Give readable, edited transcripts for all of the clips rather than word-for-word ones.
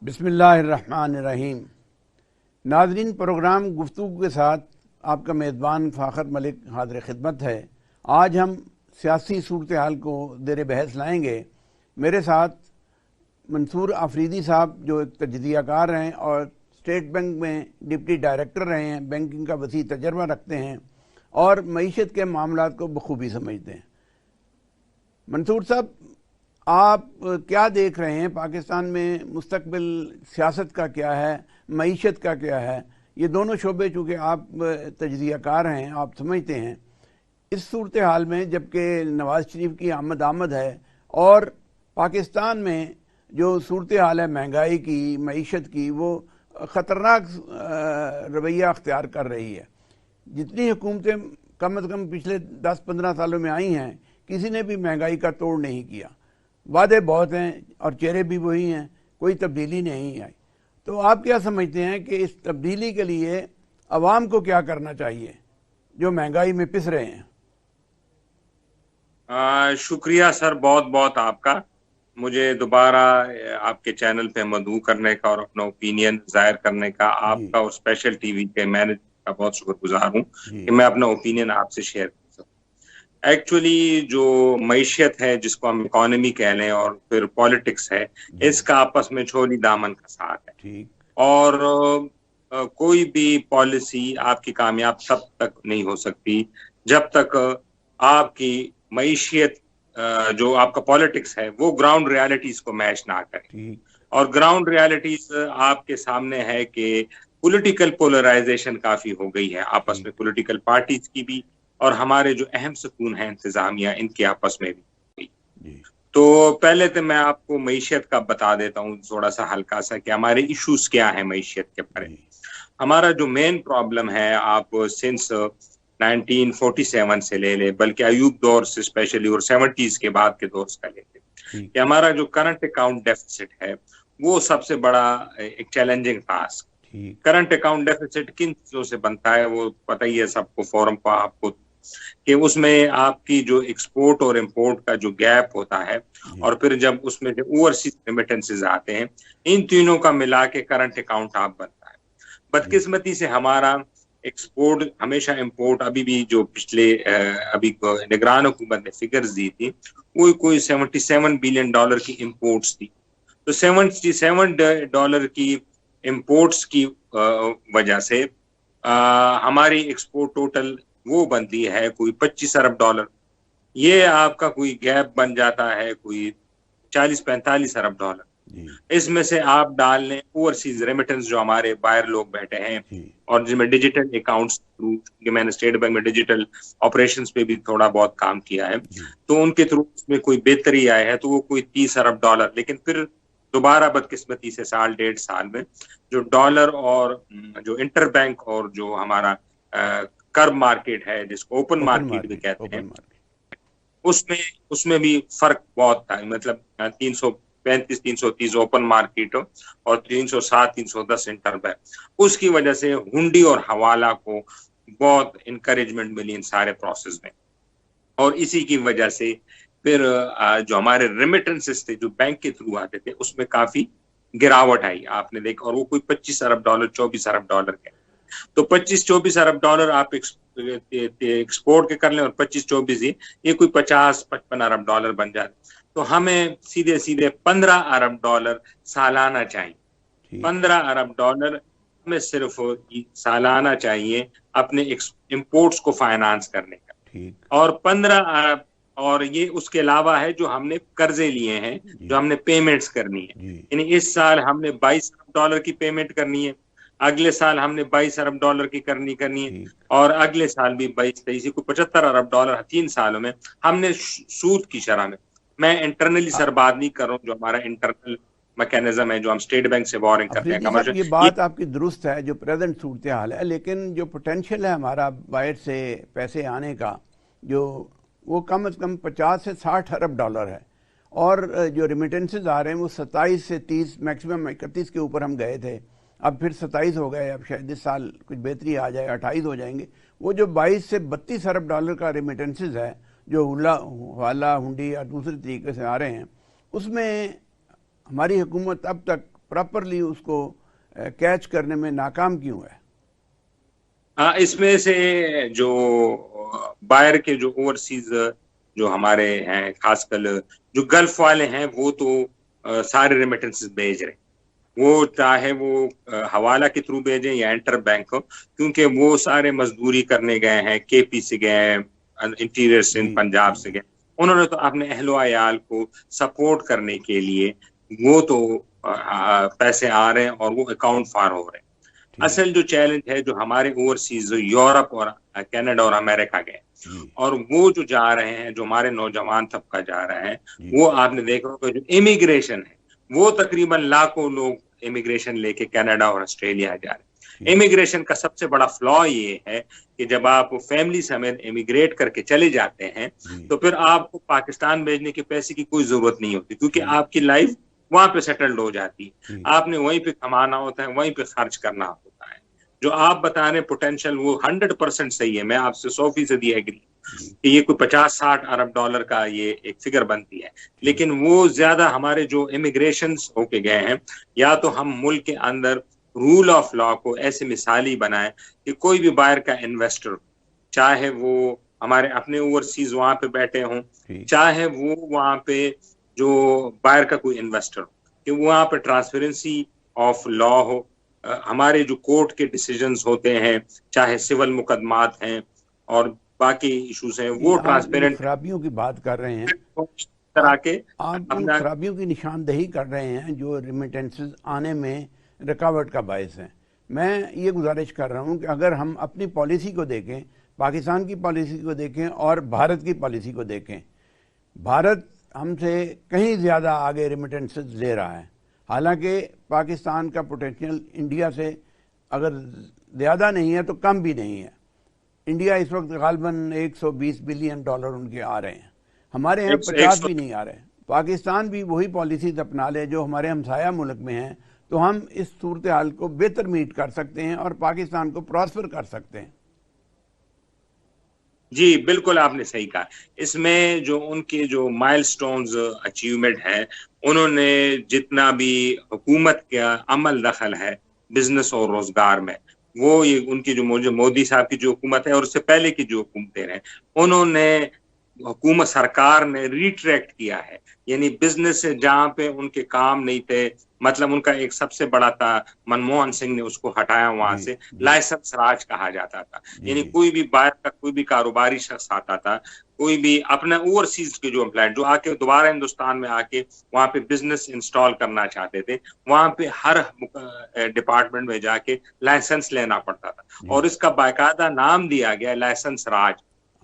बिस्मिल्लाहिर्रहमानिर्रहीम। नाज़रीन, प्रोग्राम गुफ्तगू के साथ आपका मेज़बान फ़ाखर मलिक हाज़िर खिदमत है। आज हम सियासी सूरत हाल को ज़ेर बहस लाएँगे। मेरे साथ मंसूर आफरीदी साहब जो एक तजज़ियाकार हैं और स्टेट बैंक में डिप्टी डायरेक्टर रहे हैं, बैंकिंग का वसी तजर्बा रखते हैं और मईशत के मामलात को बखूबी समझते हैं। मंसूर साहब, आप क्या देख रहे हैं? पाकिस्तान में मुस्तकबिल सियासत का क्या है, मईशत का क्या है? ये दोनों शोबे चूँकि आप तजज़ियाकार हैं, आप समझते हैं। इस सूरत हाल में जबकि नवाज़ शरीफ की आमद है और पाकिस्तान में जो सूरत हाल है महंगाई की, मईशत की, वो ख़तरनाक रवैया अख्तियार कर रही है। जितनी हुकूमतें कम अज़ कम पिछले 10-15 सालों में आई हैं, किसी ने भी महंगाई का तोड़ नहीं किया। वादे बहुत हैं और चेहरे भी वही हैं, कोई तब्दीली नहीं आई। तो आप क्या समझते हैं कि इस तब्दीली के लिए अवाम को क्या करना चाहिए जो महंगाई में पिस रहे हैं? शुक्रिया सर, बहुत बहुत आपका मुझे दोबारा आपके चैनल पे मदऊ करने का और अपना ओपिनियन जाहिर करने का। आपका और स्पेशल टीवी के मैनेजर का बहुत शुक्रगुजार हूँ कि मैं अपना ओपिनियन आपसे शेयर कर सकूँ। एक्चुअली जो मईशत है, जिसको हम इकोनॉमी कह लें, और फिर पॉलिटिक्स है, इसका आपस में छोली दामन का साथ है। और कोई भी पॉलिसी आपकी कामयाब तब तक नहीं हो सकती जब तक आपकी मईशियत, जो आपका पॉलिटिक्स है, वो ग्राउंड रियलिटीज को मैच ना करे। और ग्राउंड रियलिटीज आपके सामने है कि पॉलिटिकल पोलराइजेशन काफी हो गई है आपस में, पॉलिटिकल पार्टीज की भी और हमारे जो अहम सुकून है इंतजामिया, इनके आपस में भी। तो पहले तो मैं आपको मईशियत का बता देता हूँ थोड़ा सा हल्का सा कि हमारे इश्यूज क्या है मईशियत के बारे में। हमारा जो मेन प्रॉब्लम है, आप सिंस 1947 से ले ले, बल्कि अयूब दौर से स्पेशली और 70s के बाद के दौर का ले ले, कि हमारा जो करंट अकाउंट डेफिसिट है वो सबसे बड़ा एक challenging task. Current account deficit किन चीजों से बनता है वो पता ही है सबको, फोरम पर आपको, कि उसमें आपकी जो एक्सपोर्ट और इंपोर्ट का जो गैप होता है और फिर जब उसमें जो ओवरसीज रेमिटेंसेस आते हैं, इन तीनों का मिला के करंट अकाउंट आप बनता है। बदकिस्मती से हमारा एक्सपोर्ट हमेशा इंपोर्ट, अभी भी जो पिछले अभी निगरान हुकूमत ने फिगर्स दी थी, वो कोई $77 बिलियन की इंपोर्ट्स थी। तो $77 की इंपोर्ट्स की वजह से हमारी एक्सपोर्ट टोटल वो बनती है कोई $25 अरब। ये आपका कोई गैप बन जाता है कोई $40-45 अरब। इसमें से आप डाल लें ओवरसीज रेमिटेंस जो हमारे बाहर लोग बैठे हैं और जिनमें डिजिटल अकाउंट्स थ्रू, मैंने स्टेट बैंक में डिजिटल ऑपरेशंस पे भी थोड़ा बहुत काम किया है, तो उनके थ्रू उसमें कोई बेहतरी आया है तो वो कोई $30 अरब। लेकिन फिर दोबारा बदकिस्मती से साल डेढ़ साल में जो डॉलर और जो इंटर बैंक और जो हमारा कर्ब मार्केट है, जिसको ओपन मार्केट भी कहते हैं, उसमें भी फर्क बहुत था। मतलब 335-330 ओपन मार्केट और 307-310 इंटर बैंक। उसकी वजह से हुंडी और हवाला को बहुत इंकरेजमेंट मिली इन सारे प्रोसेस में, और इसी की वजह से फिर जो हमारे रेमिटेंसेस थे जो बैंक के थ्रू आते थे, उसमें काफी गिरावट आई आपने देखा, और वो कोई $25 अरब, $24 अरब के। तो $25-24 अरब आप एक्सपोर्ट के कर लें और 25-24 ये कोई $50-55 अरब बन जाते। तो हमें सीधे सीधे $15 अरब सालाना चाहिए। $15 अरब हमें सिर्फ सालाना चाहिए अपने इंपोर्ट्स को फाइनेंस करने का। और 15 अरब, और ये उसके अलावा है जो हमने कर्जे लिए हैं, जो हमने पेमेंट्स करनी है। यानी इस साल हमने $22 अरब की पेमेंट करनी है, अगले साल हमने $22 अरब की करनी है, और अगले साल भी 22-23 को $75 अरब 3 सालों में हमने सूद की शरह में। मैं इंटरनली सर बात नहीं कर रहा हूँ, जो हमारा इंटरनल मैकेनिज्म है जो हम स्टेट बैंक से बोरिंग करते हैं। ये बात आपकी दुरुस्त है जो प्रेजेंट सूरत हाल है, लेकिन जो पोटेंशियल है हमारा बाहर से पैसे आने का, जो वो कम से कम $50 से $60 अरब है, और जो रिमिटेंसेज आ रहे हैं वो 27 से 30, मैक्सिमम 31 के ऊपर हम गए थे, अब फिर 27 हो गए, अब शायद इस साल कुछ बेहतरी आ जाए, 28 हो जाएंगे। वो जो 22 से 32 अरब डॉलर का रिमिटेंसेज है जो हवाला, हुंडी या दूसरे तरीके से आ रहे हैं, उसमें हमारी हुकूमत अब तक प्रॉपरली उसको कैच करने में नाकाम क्यों है? इसमें से जो बाहर के जो ओवरसीज जो हमारे हैं, खासकर जो गल्फ वाले हैं, वो तो सारे रेमिटेंसेस भेज रहे हैं। वो चाहे वो हवाला के थ्रू भेजें या इंटर बैंक हो, क्योंकि वो सारे मजदूरी करने गए हैं, केपी से गए हैं, इंटीरियर सिंध पंजाब से गए। उन्होंने तो अपने अहलो अयाल को सपोर्ट करने के लिए वो तो पैसे आ रहे हैं और वो अकाउंट फार हो रहे हैं। असल जो चैलेंज है, जो हमारे ओवरसीज यूरोप और कनाडा और अमेरिका गए और वो जो जा रहे हैं, जो हमारे नौजवान तबका जा रहे हैं, वो आपने देखा होगा जो इमिग्रेशन है, वो तकरीबन लाखों लोग इमिग्रेशन लेके कनाडा और ऑस्ट्रेलिया जा रहे हैं। इमिग्रेशन का सबसे बड़ा फ्लॉ ये है कि जब आप फैमिली समेत इमिग्रेट करके चले जाते हैं तो फिर आपको पाकिस्तान भेजने के पैसे की कोई जरूरत नहीं होती, क्योंकि आपकी लाइफ वहां पे सेटल्ड हो जाती है। आपने वहीं पे कमाना होता है, वहीं पे खर्च करना होता है। जो आप बता रहे पोटेंशियल वो 100% सही है। मैं आपसे 100% एग्री कि ये कोई 50-60 अरब डॉलर का ये एक फिगर बनती है, लेकिन वो ज्यादा हमारे जो इमिग्रेशन होके गए हैं, या तो हम मुल्क के अंदर रूल ऑफ लॉ को ऐसे मिसाली बनाएं कि कोई भी बाहर का इन्वेस्टर, चाहे वो हमारे अपने ओवरसीज वहां पे बैठे हों, चाहे वो वहां पे जो बाहर का कोई इन्वेस्टर हो, कि वहां पे ट्रांसपेरेंसी ऑफ लॉ हो। हमारे जो कोर्ट के डिसीजंस होते हैं, चाहे सिविल मुकदमात हैं और बाकी इश्यूज हैं, वो ट्रांसपेरेंट। खराबियों की बात कर रहे हैं, तरह के आप उन खराबियों की निशानदही कर रहे हैं जो रिमिटेंसेस आने में रुकावट का बायस है। मैं ये गुजारिश कर रहा हूँ कि अगर हम अपनी पॉलिसी को देखें, पाकिस्तान की पॉलिसी को देखें और भारत की पॉलिसी को देखें, भारत हमसे कहीं ज़्यादा आगे रिमिटेंसेस ले रहा है। हालांकि पाकिस्तान का पोटेंशियल इंडिया से अगर ज़्यादा नहीं है तो कम भी नहीं है। इंडिया इस वक्त गालबन 120 बिलियन डॉलर उनके आ रहे हैं, हमारे यहाँ 50 भी नहीं आ रहे। पाकिस्तान भी वही पॉलिसीज अपना ले जो हमारे हमसाया मुल्क में हैं, तो हम इस सूरत हाल को बेहतर मीट कर सकते हैं और पाकिस्तान को प्रॉस्पर कर सकते हैं। जी बिल्कुल, आपने सही कहा। इसमें जो उनके जो माइलस्टोन्स अचीवमेंट है, उन्होंने जितना भी हुकूमत का अमल दखल है बिजनेस और रोजगार में, वो ये उनकी जो मोदी साहब की जो हुकूमत है और उससे पहले की जो हुकूमतें हैं, उन्होंने हुकूमत सरकार ने रिट्रैक्ट किया है। यानी बिजनेस से जहां पे उनके काम नहीं थे, मतलब उनका एक सबसे बड़ा था, मनमोहन सिंह ने उसको हटाया वहां से, लाइसेंस राज कहा जाता था। यानी कोई भी बाहर का कोई भी कारोबारी शख्स आता था, कोई भी अपने ओवरसीज के जो एम्प्लॉय जो आके दोबारा हिंदुस्तान में आके वहां पे बिजनेस इंस्टॉल करना चाहते थे, वहां पे हर डिपार्टमेंट में जाके लाइसेंस लेना पड़ता था और इसका बाकायदा नाम दिया गया लाइसेंस राज।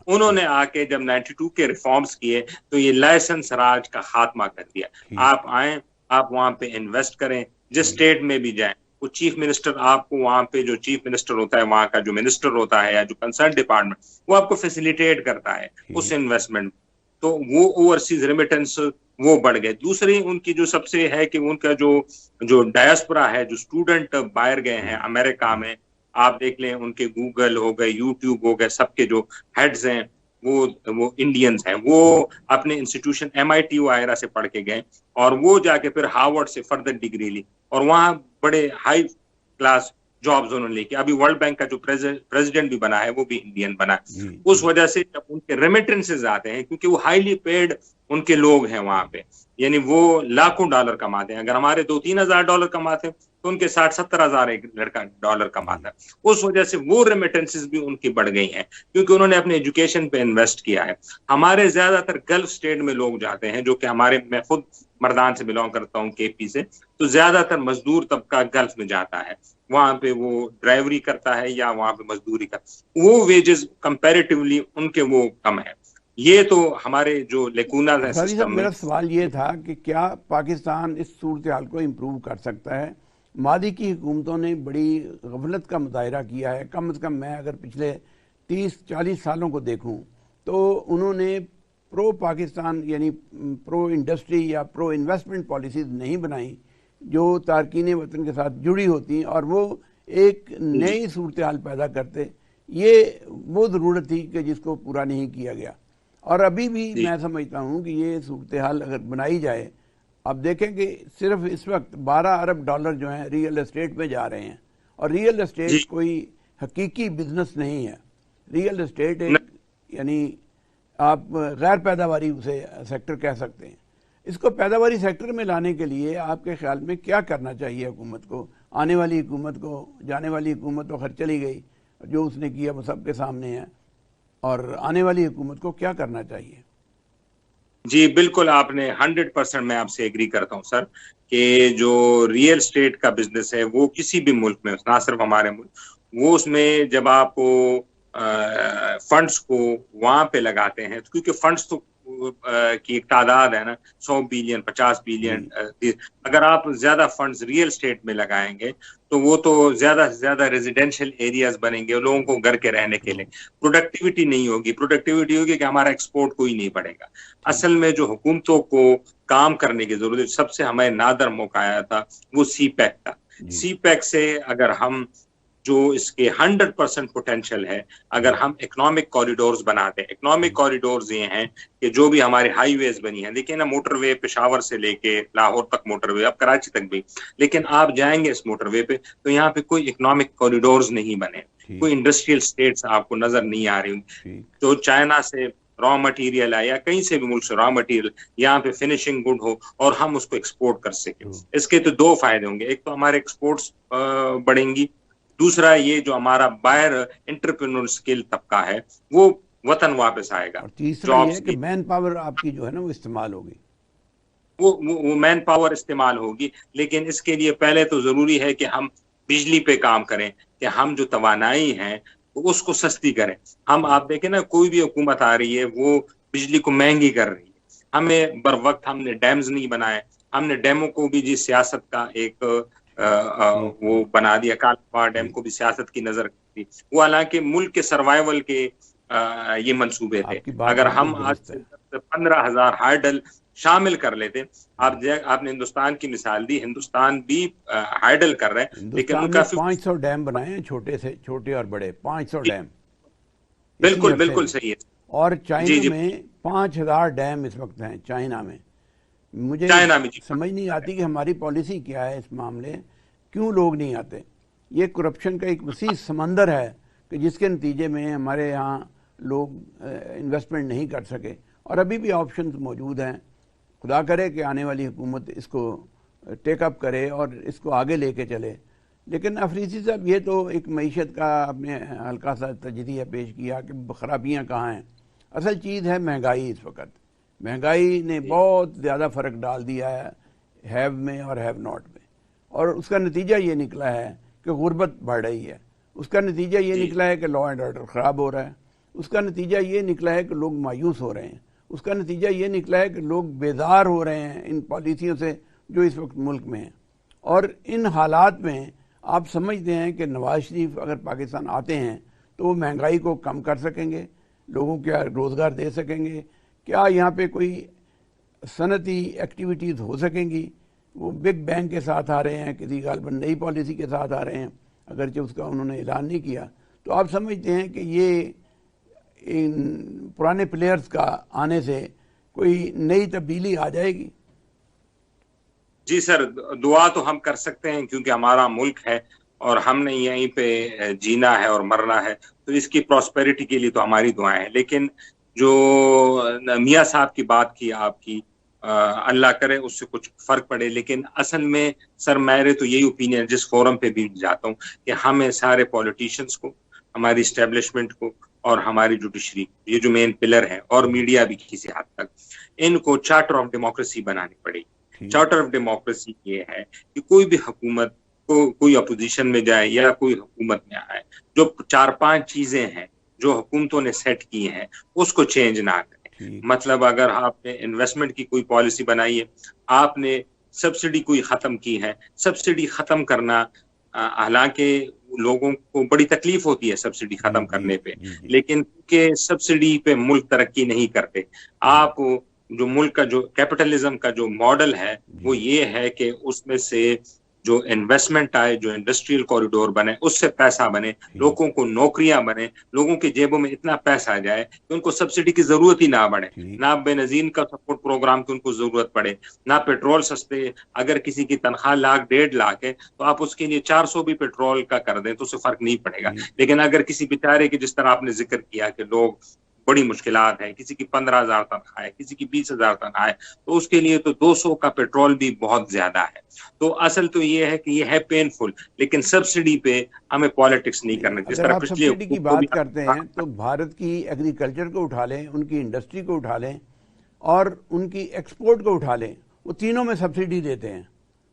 उन्होंने आके जब 92 के रिफॉर्म्स किए तो ये लाइसेंस राज का खात्मा कर दिया। आप आए, आप वहां पे इन्वेस्ट करें, जिस स्टेट में भी जाएं, वो चीफ मिनिस्टर आपको वहां पे जो चीफ मिनिस्टर होता है, वहां का जो मिनिस्टर होता है या जो कंसर्न डिपार्टमेंट, वो आपको फैसिलिटेट करता है उस इन्वेस्टमेंट। तो वो ओवरसीज रेमिटेंस वो बढ़ गए। दूसरी उनकी जो सबसे है कि उनका जो डायस्पोरा है, जो स्टूडेंट बाहर गए हैं अमेरिका में, आप देख लें उनके गूगल हो गए, यूट्यूब हो गए, सबके जो हेड्स हैं वो इंडियंस हैं। वो अपने इंस्टीट्यूशन MIT वगैरह से पढ़ के गए और वो जाके फिर हार्वर्ड से फर्दर डिग्री ली और वहां बड़े हाई क्लास जॉब्स उन्होंने लेके, अभी वर्ल्ड बैंक का जो प्रेसिडेंट भी बना है वो भी इंडियन बना है। उस वजह से जब उनके रेमिटेंसेस आते हैं, क्योंकि वो हाईली पेड उनके लोग हैं वहां पे, यानी वो लाखों डॉलर कमाते हैं। अगर हमारे 2-3 हजार डॉलर कमाते हैं तो उनके 60-70 हजार एक लड़का डॉलर कमाता है। उस वजह से वो रेमिटेंसेस भी उनकी बढ़ गई हैं, क्योंकि उन्होंने अपने एजुकेशन पे इन्वेस्ट किया है। हमारे ज्यादातर गल्फ स्टेट में लोग जाते हैं, जो कि हमारे, मैं खुद मर्दान से बिलोंग करता हूँ, KP से, तो ज्यादातर मजदूर तबका गल्फ में जाता है। वहां पे वो ड्राइवरी करता है या वहां पे मजदूरी करता है, वो वेजेस कंपैरेटिवली उनके वो कम है। ये तो हमारे जो लेकुना है सिस्टम में। मेरा सवाल ये था कि क्या पाकिस्तान इस सूरत हाल को इम्प्रूव कर सकता है? मादी की हुकूमतों ने बड़ी गफलत का मुजाहरा किया है। कम से कम मैं अगर पिछले 30-40 सालों को देखूं तो उन्होंने प्रो पाकिस्तान यानी प्रो इंडस्ट्री या प्रो इन्वेस्टमेंट पॉलिसीज़ नहीं बनाई जो तारकीन वतन के साथ जुड़ी होती, और वो एक नई सूरत हाल पैदा करते। ये वो ज़रूरत थी कि जिसको पूरा नहीं किया गया। और अभी भी मैं समझता हूँ कि ये सूरत हाल अगर बनाई जाए आप देखें कि सिर्फ इस वक्त 12 अरब डॉलर जो हैं रियल एस्टेट में जा रहे हैं, और रियल एस्टेट कोई हकीकी बिजनेस नहीं है। रियल एस्टेट एक यानी आप गैर पैदावारी उसे सेक्टर कह सकते हैं। इसको पैदावारी सेक्टर में लाने के लिए आपके ख्याल में क्या करना चाहिए हुकूमत को? आने वाली हुकूमत को, जाने वाली हुकूमत तो खैर चली गई, जो उसने किया वो सबके सामने है, और आने वाली हुकूमत को क्या करना चाहिए? जी बिल्कुल, आपने 100% मैं आपसे एग्री करता हूँ सर, कि जो रियल स्टेट का बिजनेस है वो किसी भी मुल्क में, ना सिर्फ हमारे मुल्क, वो उसमें जब आप फंड्स को वहां पे लगाते हैं, क्योंकि फंड्स तो की एक तादाद है ना, 100 बिलियन 50 बिलियन, अगर आप ज्यादा फंड्स रियल स्टेट में लगाएंगे तो वो तो ज्यादा से ज्यादा रेजिडेंशियल एरियाज बनेंगे लोगों को घर के रहने के लिए। प्रोडक्टिविटी नहीं होगी, प्रोडक्टिविटी होगी कि हमारा एक्सपोर्ट कोई नहीं बढ़ेगा। असल में जो हुकूमतों को काम करने की जरूरत, सबसे हमें नादर मौका आया था वो सीपैक था। सीपैक से अगर हम जो इसके 100% पोटेंशियल है, अगर हम इकोनॉमिक कॉरिडोर्स बनाते हैं, इकोनॉमिक कॉरिडोर्स ये हैं कि जो भी हमारे हाईवेज बनी है, देखिए ना मोटरवे पेशावर से लेके लाहौर तक मोटरवे, अब कराची तक भी, लेकिन आप जाएंगे इस मोटरवे पे तो यहाँ पे कोई इकोनॉमिक कॉरिडोर्स नहीं बने, कोई इंडस्ट्रियल स्टेट्स आपको नजर नहीं आ रही। तो चाइना से रॉ मटेरियल आया, कहीं से भी मुल्क से रॉ मटेरियल यहाँ पे फिनिशिंग गुड हो और हम उसको एक्सपोर्ट कर सके। इसके तो दो फायदे होंगे, एक तो हमारे एक्सपोर्ट्स बढ़ेंगी, दूसरा ये जो हमारा बायर एंटरप्रेन्योर स्किल तबका है वो वतन वापस आएगा, और तीसरा ये है कि मैन पावर आपकी जो है ना वो इस्तेमाल होगी, वो मैन पावर इस्तेमाल होगी। लेकिन इसके लिए पहले तो जरूरी है कि हम बिजली पे काम करें, कि हम जो तवानाई है उसको सस्ती करें। हम आप देखें ना, कोई भी हुकूमत आ रही है वो बिजली को महंगी कर रही है। हमें बर वक्त हमने डैम्स नहीं बनाए, हमने डैमों को भी जी सियासत का एक वो बना दिया, काला डैम को भी सियासत की नजर थी वो, हालांकि मुल्क के सर्वाइवल के ये मंसूबे थे। अगर हम आज से 15,000 हार्डल शामिल कर लेते, आपने हिंदुस्तान की मिसाल दी, हिंदुस्तान भी हार्डल कर रहे हैं, लेकिन उनका 500 डैम बनाए हैं, छोटे से छोटे और बड़े 500 डैम। बिल्कुल बिल्कुल सही है। और चाइना में 5,000 डैम इस वक्त हैं चाइना में। मुझे समझ नहीं आती कि हमारी पॉलिसी क्या है इस मामले, क्यों लोग नहीं आते। ये करप्शन का एक वसी समंदर है कि जिसके नतीजे में हमारे यहाँ लोग इन्वेस्टमेंट नहीं कर सके, और अभी भी ऑप्शंस मौजूद हैं। खुदा करे कि आने वाली हुकूमत इसको टेकअप करे और इसको आगे लेके चले। लेकिन अफरीसी साहब, ये तो एक मईशत का आपने हल्का सा तजज़िया पेश किया कि खराबियाँ कहाँ हैं। असल चीज़ है महंगाई। इस वक्त महंगाई ने बहुत ज़्यादा फ़र्क डाल दिया है हैव में और हैव नॉट में, और उसका नतीजा ये निकला है कि गुर्बत बढ़ रही है। उसका नतीजा ये निकला है कि लॉ एंड ऑर्डर ख़राब हो रहा है। उसका नतीजा ये निकला है कि लोग मायूस हो रहे हैं। उसका नतीजा ये निकला है कि लोग बेजार हो रहे हैं इन पॉलिसियों से जो इस वक्त मुल्क में हैं। और इन हालात में आप समझते हैं कि नवाज शरीफ अगर पाकिस्तान आते हैं तो वो महंगाई को कम कर सकेंगे, लोगों को रोज़गार दे सकेंगे? क्या यहाँ पे कोई सनती एक्टिविटीज़ हो सकेंगी? वो बिग बैंग के साथ आ रहे हैं, किसी गालबन नई पॉलिसी के साथ आ रहे हैं, अगरचे उसका उन्होंने ऐलान नहीं किया। तो आप समझते हैं कि ये इन पुराने प्लेयर्स का आने से कोई नई तब्दीली आ जाएगी? जी सर, दुआ तो हम कर सकते हैं क्योंकि हमारा मुल्क है और हमने यहीं पे जीना है और मरना है, तो इसकी प्रॉस्पेरिटी के लिए तो हमारी दुआएं हैं। लेकिन जो मियाँ साहब की बात की आपकी, अल्लाह करे उससे कुछ फर्क पड़े। लेकिन असल में सर मेरे तो यही ओपिनियन, जिस फोरम पे भी जाता हूँ, कि हमें सारे पॉलिटिशियंस को, हमारी इस्टेब्लिशमेंट को और हमारी जुडिशरी, ये जो मेन पिलर है, और मीडिया भी किसी हद तक, इनको चार्टर ऑफ डेमोक्रेसी बनानी पड़ेगी। चार्टर ऑफ डेमोक्रेसी ये है कि कोई भी हुकूमत को, कोई अपोजिशन में जाए या कोई हुकूमत में आए, जो 4-5 चीजें हैं जो हुकूमतों ने सेट की हैं उसको चेंज ना करें। मतलब अगर आपने इन्वेस्टमेंट की कोई पॉलिसी बनाई है, आपने सब्सिडी कोई खत्म की है, सब्सिडी खत्म करना, हालांकि लोगों को बड़ी तकलीफ होती है सब्सिडी खत्म करने पे, लेकिन के सब्सिडी पे मुल्क तरक्की नहीं करते। आप जो मुल्क का जो कैपिटलिज्म का जो मॉडल है वो ये है कि उसमें से जो इन्वेस्टमेंट आए, जो इंडस्ट्रियल कॉरिडोर बने, उससे पैसा बने, लोगों को नौकरियां बने, लोगों के जेबों में इतना पैसा जाए कि उनको सब्सिडी की जरूरत ही ना पड़े, ना बेनजीन का सपोर्ट प्रोग्राम की उनको जरूरत पड़े, ना पेट्रोल सस्ते। अगर किसी की तनख्वाह 1,00,000 1,50,000 है तो आप उसके लिए 400 भी पेट्रोल का कर दें तो उससे फर्क नहीं पड़ेगा। लेकिन अगर किसी बेचारे की, जिस तरह आपने जिक्र किया कि लोग बड़ी मुश्किलात है, किसी की 15,000 तनख्वाह है, किसी की 20,000 तनख्वाह है, तो उसके लिए तो 200 का पेट्रोल भी बहुत ज्यादा है। तो असल तो ये है कि ये है पेनफुल, लेकिन सब्सिडी पे हमें पॉलिटिक्स नहीं करना। जिस अगर तरह आप पिछले सब्सिडी की बात करते हैं तो भारत की एग्रीकल्चर को उठा लें, उनकी इंडस्ट्री को उठा लें और उनकी एक्सपोर्ट को उठा लें, वो तीनों में सब्सिडी देते हैं।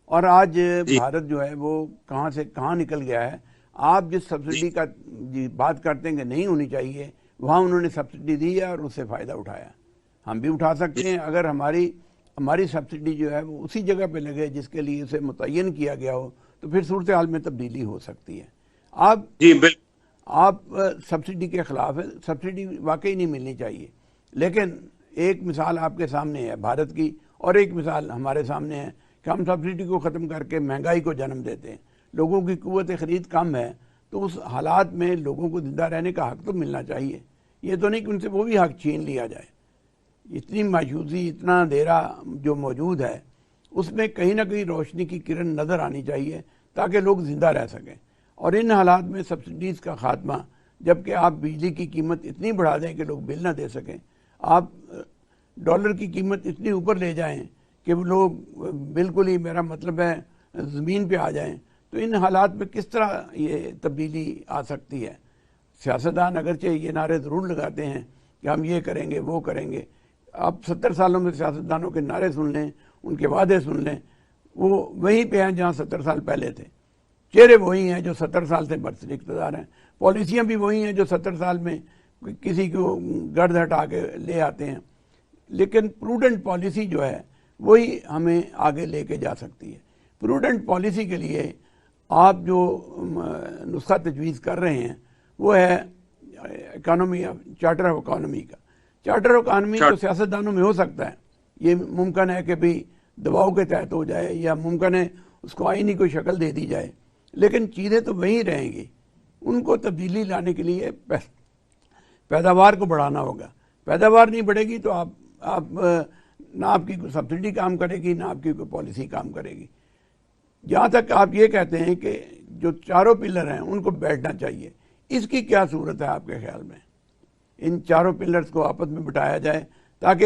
और आज भारत जो है वो कहाँ से कहाँ निकल गया है। आप जिस सब्सिडी का बात करते हैं कि नहीं होनी चाहिए, वहाँ उन्होंने सब्सिडी दी है और उससे फ़ायदा उठाया। हम भी उठा सकते हैं अगर हमारी सब्सिडी जो है वो उसी जगह पे लगे जिसके लिए उसे मुतय्यन किया गया हो, तो फिर सूरत हाल में तब्दीली हो सकती है। आप सब्सिडी के ख़िलाफ़ है, सब्सिडी वाकई नहीं मिलनी चाहिए। लेकिन एक मिसाल आपके सामने है भारत की, और एक मिसाल हमारे सामने है कि हम सब्सिडी को ख़त्म करके महंगाई को जन्म देते हैं। लोगों की क़ुव्वत ख़रीद कम है तो उस हालात में लोगों को ज़िंदा रहने का हक़ तो मिलना चाहिए। ये तो नहीं कि उनसे वो भी हक़ छीन लिया जाए। इतनी मायूसी, इतना अंधेरा जो मौजूद है, उसमें कहीं ना कहीं रोशनी की किरण नज़र आनी चाहिए ताकि लोग ज़िंदा रह सकें। और इन हालात में सब्सिडीज़ का ख़ात्मा, जबकि आप बिजली की कीमत इतनी बढ़ा दें कि लोग बिल ना दे सकें, आप डॉलर की कीमत इतनी ऊपर ले जाएं कि वो लोग बिल्कुल ही, मेरा मतलब है, ज़मीन पे आ जाएं, तो इन हालात में किस तरह ये तब्दीली आ सकती है। सियासतदान अगरचे ये नारे ज़रूर लगाते हैं कि हम ये करेंगे वो करेंगे। आप 70 सालों में सियासतदानों के नारे सुन लें, उनके वादे सुन लें, वो वहीं पे हैं जहाँ 70 साल पहले थे। चेहरे वही हैं जो 70 साल से बरसर इक़्तिदार हैं, पॉलिसियाँ भी वही हैं जो 70 साल में किसी को गर्द हटा के ले आते हैं। लेकिन प्रूडेंट पॉलिसी जो है वही हमें आगे लेके जा सकती है। प्रूडेंट पॉलिसी के लिए आप जो नुस्खा तजवीज़ कर रहे हैं वो है इकानमी, चार्टर ऑफ इकानमी का। चार्टर ऑफ इकानमी तो सियासतदानों में हो सकता है, ये मुमकिन है कि भी दबाव के तहत हो जाए, या मुमकिन है उसको आईनी कोई शक्ल दे दी जाए, लेकिन चीज़ें तो वहीं रहेंगी। उनको तब्दीली लाने के लिए पैदावार को बढ़ाना होगा। पैदावार नहीं बढ़ेगी तो आप ना आपकी कोई सब्सिडी काम करेगी, ना आपकी कोई पॉलिसी काम करेगी। जहाँ तक आप ये कहते हैं कि जो चारों पिलर हैं उनको बैठना चाहिए, इसकी क्या सूरत है आपके ख्याल में? इन चारों पिलर्स को आपस में बिठाया जाए ताकि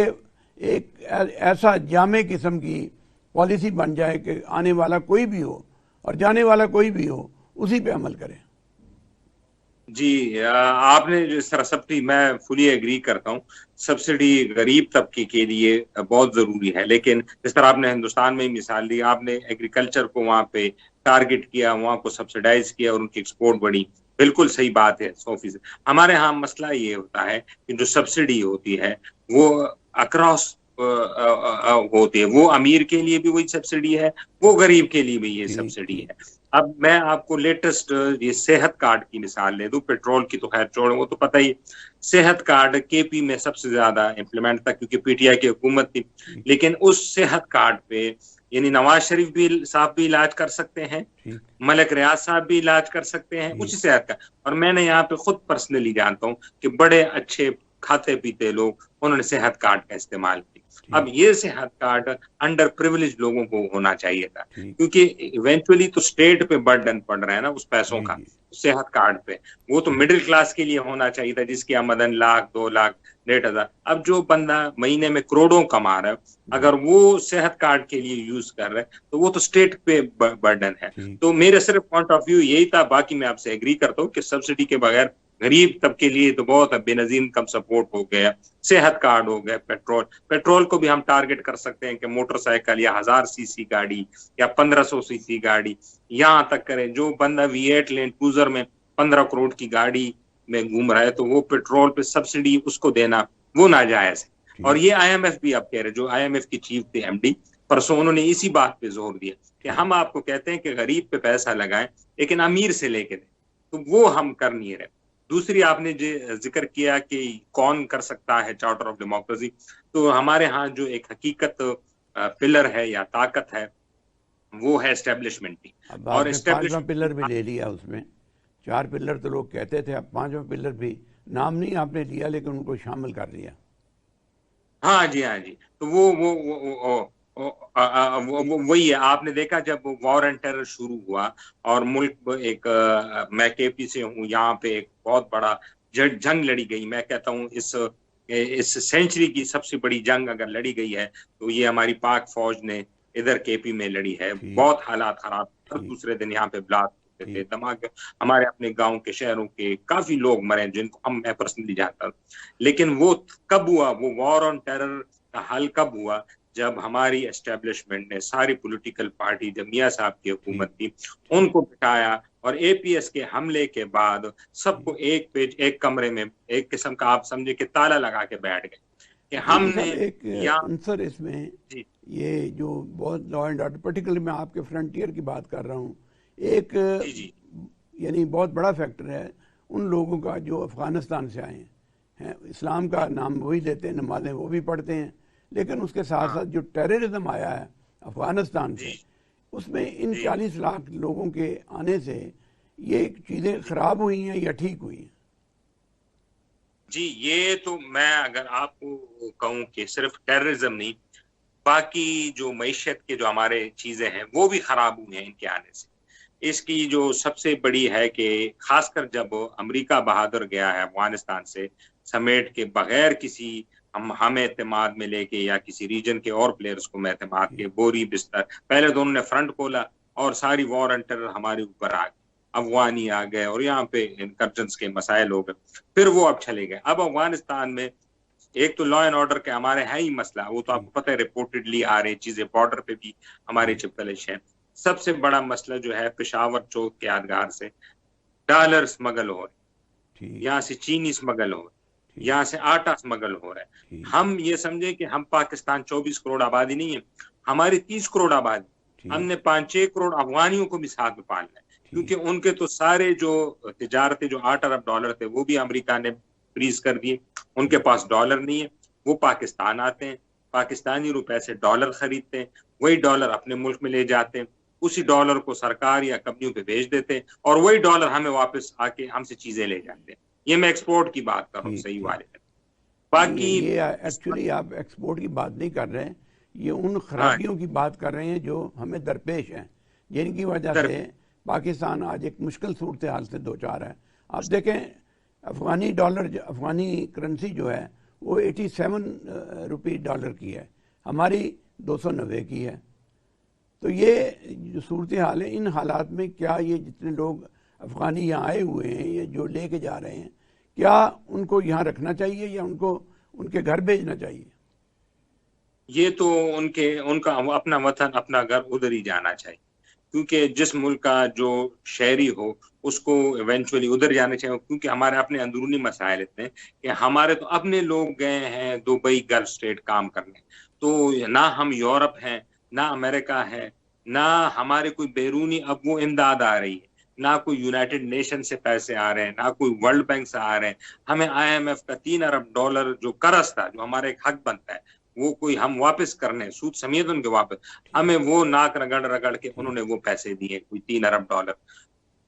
एक ऐसा जामे किस्म की पॉलिसी बन जाए कि आने वाला कोई भी हो और जाने वाला कोई भी हो उसी पे अमल करें। जी, आपने जो सब्सिडी, मैं फुली एग्री करता हूँ, सब्सिडी गरीब तबके के लिए बहुत ज़रूरी है। लेकिन जिस तरह आपने हिंदुस्तान में ही मिसाल दी, आपने एग्रीकल्चर को वहाँ पे टारगेट किया, वहाँ को सब्सिडाइज किया और उनकी एक्सपोर्ट बढ़ी, बिल्कुल सही बात है 100%। हमारे यहाँ मसला ये होता है कि जो सब्सिडी होती है वो अक्रॉस होती है, वो अमीर के लिए भी वही सब्सिडी है, वो गरीब के लिए भी ये सब्सिडी है। अब मैं आपको लेटेस्ट ये सेहत कार्ड की मिसाल ले दूं, पेट्रोल की तो खैर छोड़ो, वो तो पता ही। सेहत कार्ड केपी में सबसे ज्यादा इम्प्लीमेंट था क्योंकि पीटीआई की हुकूमत थी, लेकिन उस सेहत कार्ड पे यानी नवाज शरीफ भी साहब भी इलाज कर सकते हैं, मलिक रियाज साहब भी इलाज कर सकते हैं उसी सेहत का। और मैंने यहाँ पे खुद पर्सनली जानता हूँ कि बड़े अच्छे खाते पीते लोग उन्होंने सेहत कार्ड का इस्तेमाल किया। अब ये सेहत कार्ड अंडर प्रिविलेज लोगों को होना चाहिए था, क्योंकि इवेंचुअली तो स्टेट पे बर्डन पड़ रहा है ना उस पैसों का सेहत कार्ड पे। वो तो मिडिल क्लास के लिए होना चाहिए था जिसकी आमदन 1,00,000, 2,00,000, 1,500। अब जो बंदा महीने में करोड़ों कमा रहा है, अगर वो सेहत कार्ड के लिए यूज कर रहा है तो वो तो स्टेट पे बर्डन है। तो मेरे सिर्फ पॉइंट ऑफ व्यू यही था। बाकी मैं आपसे एग्री करता हूँ कि सब्सिडी के बगैर गरीब तबके लिए तो बहुत बेनजीर कम सपोर्ट हो गया। सेहत कार्ड हो गया, पेट्रोल को भी हम टारगेट कर सकते हैं कि मोटरसाइकिल या 1000 सीसी गाड़ी या 1500 सीसी गाड़ी यहाँ तक करें। जो बंदा V8 लैंड क्रूजर में 15 करोड़ की गाड़ी में घूम रहा है तो वो पेट्रोल पे सब्सिडी उसको देना वो नाजायज है। और ये IMF भी आप कह रहे, जो IMF की चीफ थे MD, परसों उन्होंने इसी बात पे जोर दिया कि हम आपको कहते हैं कि गरीब पे पैसा लगाएं लेकिन अमीर से लेके दें, तो वो हम कर नहीं रहे। दूसरी आपने जो जिक्र किया कि कौन कर सकता है चार्टर ऑफ डेमोक्रेसी, तो हमारे यहाँ जो एक हकीकत पिलर है या ताकत है वो है एस्टेब्लिशमेंट की। अब और आपने पांचवा एस्टेब्लिशमेंट, पिलर भी ले लिया, उसमें 4 पिलर तो लोग कहते थे, अब पांचवा पिलर भी नाम नहीं आपने लिया लेकिन उनको शामिल कर दिया। हाँ जी, हाँ जी। तो वो वही है। आपने देखा जब वॉर एंड टेरर शुरू हुआ और मुल्क एक मैं केपी से हूँ, यहाँ पे एक बहुत बड़ा जंग लड़ी गई। मैं कहता हूँ इस सेंचुरी की सबसे बड़ी जंग अगर लड़ी गई है तो ये हमारी पाक फौज ने इधर केपी में लड़ी है। ठीक बहुत हालात खराब, हर ठीक दूसरे दिन यहाँ पे ब्लास्ट होते थे, ठीक। धमाके। हमारे अपने गांव के, शहरों के काफी लोग मरे जिनको मैं पर्सनली जानता हूँ। लेकिन वो कब हुआ, वो वॉर ऑन टेरर का हल कब हुआ, जब हमारी एस्टेब्लिशमेंट ने, सारी पॉलिटिकल पार्टी, जब मियां साहब की हुकूमत ठीक थी, ठीक उनको बिठाया और एपीएस के हमले के बाद ठीक। सबको एक पेज, एक कमरे में, एक किस्म का आप समझे कि ताला लगा के बैठ गए कि केपी हमने साहब एक या आंसर इसमें, जी ये जो बहुत लॉ एंड ऑर्डर, पर्टिकुलरली मैं आपके फ्रंटियर की बात कर रहा हूँ, एक जी जी यानी बहुत बड़ा फैक्टर है उन लोगों का जो अफ़गानिस्तान से आए हैं। इस्लाम का जी नाम वही लेते हैं, नमाजें वो भी पढ़ते हैं, लेकिन उसके साथ हाँ साथ जो टेररिज्म आया है अफ़गानिस्तान जी से, उसमें इन जी 40 लाख लोगों के आने से ये चीज़ें जी ख़राब हुई हैं या ठीक हुई हैं? जी। ये तो मैं अगर आपको कहूं कि सिर्फ टेररिज्म नहीं, बाकी जो मईशत के जो हमारे चीजें हैं वो भी खराब हुई हैं इनके आने से। इसकी जो सबसे बड़ी है कि खासकर जब अमेरिका बहादुर गया है अफगानिस्तान से समेट के, बगैर किसी हम एतमाद में लेके या किसी रीजन के और प्लेयर्स को में एतमाद के, ठीक बोरी बिस्तर, पहले तो उन्होंने फ्रंट खोला और सारी वॉर एंड टेरर हमारे ऊपर आ गई, अफगानी आ गए और यहाँ पे इनकर्जन्स के मसाइल हो गए। फिर वो अब चले गए। अब अफगानिस्तान में एक तो लॉ एंड ऑर्डर के हमारे है ही मसला, वो तो ठीक आपको पता है, रिपोर्टेडली आ रही चीजें, बॉर्डर पे भी हमारी ठीक चिपकलिश है। सबसे बड़ा मसला जो है, पेशावर चौक के यादगार से डॉलर स्मगल हो रहे, ठीक यहाँ से चीनी स्मगल हो रहे, ठीक यहाँ से आटा स्मगल हो रहा है। ठीक हम ये समझे कि हम पाकिस्तान 24 करोड़ आबादी नहीं है, हमारी 30 करोड़ आबादी, ठीक हमने 5-6 करोड़ अफगानियों को भी साथ में पालना है। ठीक क्योंकि उनके तो सारे जो तिजारतें, जो 8 अरब डॉलर थे, वो भी अमेरिका ने फ्रीज कर दिए। उनके ठीक पास डॉलर नहीं है, वो पाकिस्तान आते हैं, पाकिस्तानी रुपए से डॉलर खरीदते हैं, वही डॉलर अपने मुल्क में ले जाते हैं, उसी डॉलर को सरकार या कंपनियों पे भेज देते हैं और वही डॉलर हमें वापस आके हमसे चीजें ले जाते हैं। ये मैं एक्सपोर्ट की बात कर रहा हूँ, ठीक सही ठीक। वाले में। नहीं, बाकी ये इस एक्चुअली आप एक्सपोर्ट की बात नहीं कर रहे हैं, ये उन हाँ खराबियों की बात कर रहे हैं जो हमें दरपेश हैं, जिनकी वजह दर से पाकिस्तान आज एक मुश्किल सूरत हाल से दो चार है। आप देखें, अफ़गानी डॉलर, अफ़गानी करेंसी जो है वो 87 रुपये डॉलर की है, हमारी 290 की है। तो ये जो सूरत हाल है, इन हालात में क्या ये जितने लोग अफ़गानी यहाँ आए हुए हैं, ये जो लेके जा रहे हैं, क्या उनको यहाँ रखना चाहिए या उनको उनके घर भेजना चाहिए? ये तो उनका अपना वतन, अपना घर, उधर ही जाना चाहिए। क्योंकि जिस मुल्क का जो शहरी हो उसको इवेंचुअली उधर जाना चाहिए। क्योंकि हमारे अपने अंदरूनी मसाइल इतने कि हमारे तो अपने लोग गए हैं दुबई, गल्फ स्टेट काम करने, तो ना हम यूरोप हैं, ना अमेरिका है, ना हमारे कोई बैरूनी अब वो इमदाद आ रही है, ना कोई यूनाइटेड नेशन से पैसे आ रहे हैं, ना कोई वर्ल्ड बैंक से आ रहे हैं। हमें आईएमएफ का 3 अरब डॉलर जो कर्ज था, जो हमारा एक हक बनता है, वो कोई हम वापस करने, सूद समेत उनके वापस, हमें ठीक वो नाक रगड़ रगड़ के ठीक उन्होंने वो पैसे दिए, कोई 3 अरब डॉलर।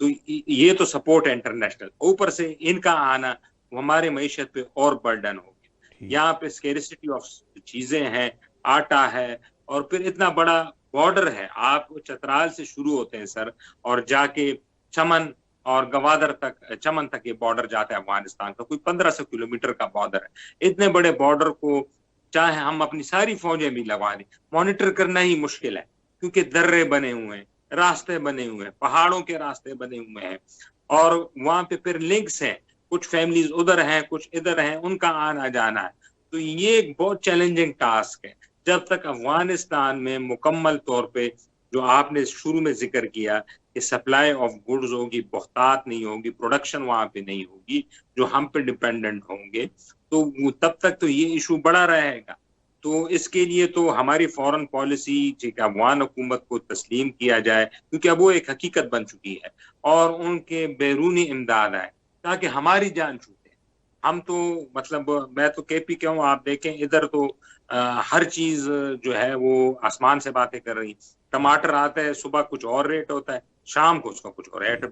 तो ये तो सपोर्ट है इंटरनेशनल, ऊपर से इनका आना वो हमारे मईशत पे और बर्डन हो गया। ठीक यहाँ पे स्केरिसिटी ऑफ चीजें हैं, आटा है, और फिर इतना बड़ा बॉर्डर है। आप चतराल से शुरू होते हैं सर, और जाके चमन और गवादर तक, चमन तक ये बॉर्डर जाता है अफगानिस्तान का, कोई 1500 किलोमीटर का बॉर्डर है। इतने बड़े बॉर्डर को चाहे हम अपनी सारी फौजें भी लगा दें, मॉनिटर करना ही मुश्किल है। क्योंकि दर्रे बने हुए हैं, रास्ते बने हुए हैं, पहाड़ों के रास्ते बने हुए हैं, और वहां पे फिर लिंक्स हैं, कुछ फैमिलीज उधर हैं, कुछ इधर हैं, उनका आना जाना है। तो ये एक बहुत चैलेंजिंग टास्क है। जब तक अफगानिस्तान में मुकम्मल तौर पे, जो आपने शुरू में जिक्र किया कि सप्लाई ऑफ गुड्स होगी, बहुतात नहीं होगी, प्रोडक्शन वहां पे नहीं होगी, जो हम पे डिपेंडेंट होंगे, तो तब तक तो ये इशू बड़ा रहेगा। तो इसके लिए तो हमारी फॉरेन पॉलिसी अफगान हुकूमत को तस्लीम किया जाए, क्योंकि अब वो एक हकीकत बन चुकी है, और उनके बैरूनी इमदाद आए ताकि हमारी जान छूटे। हम तो मतलब मैं तो केपी के हूँ, आप देखें इधर तो हर चीज जो है वो आसमान से बातें कर रही। टमाटर आता है सुबह कुछ और रेट होता है, शाम को उसका कुछ और रेट।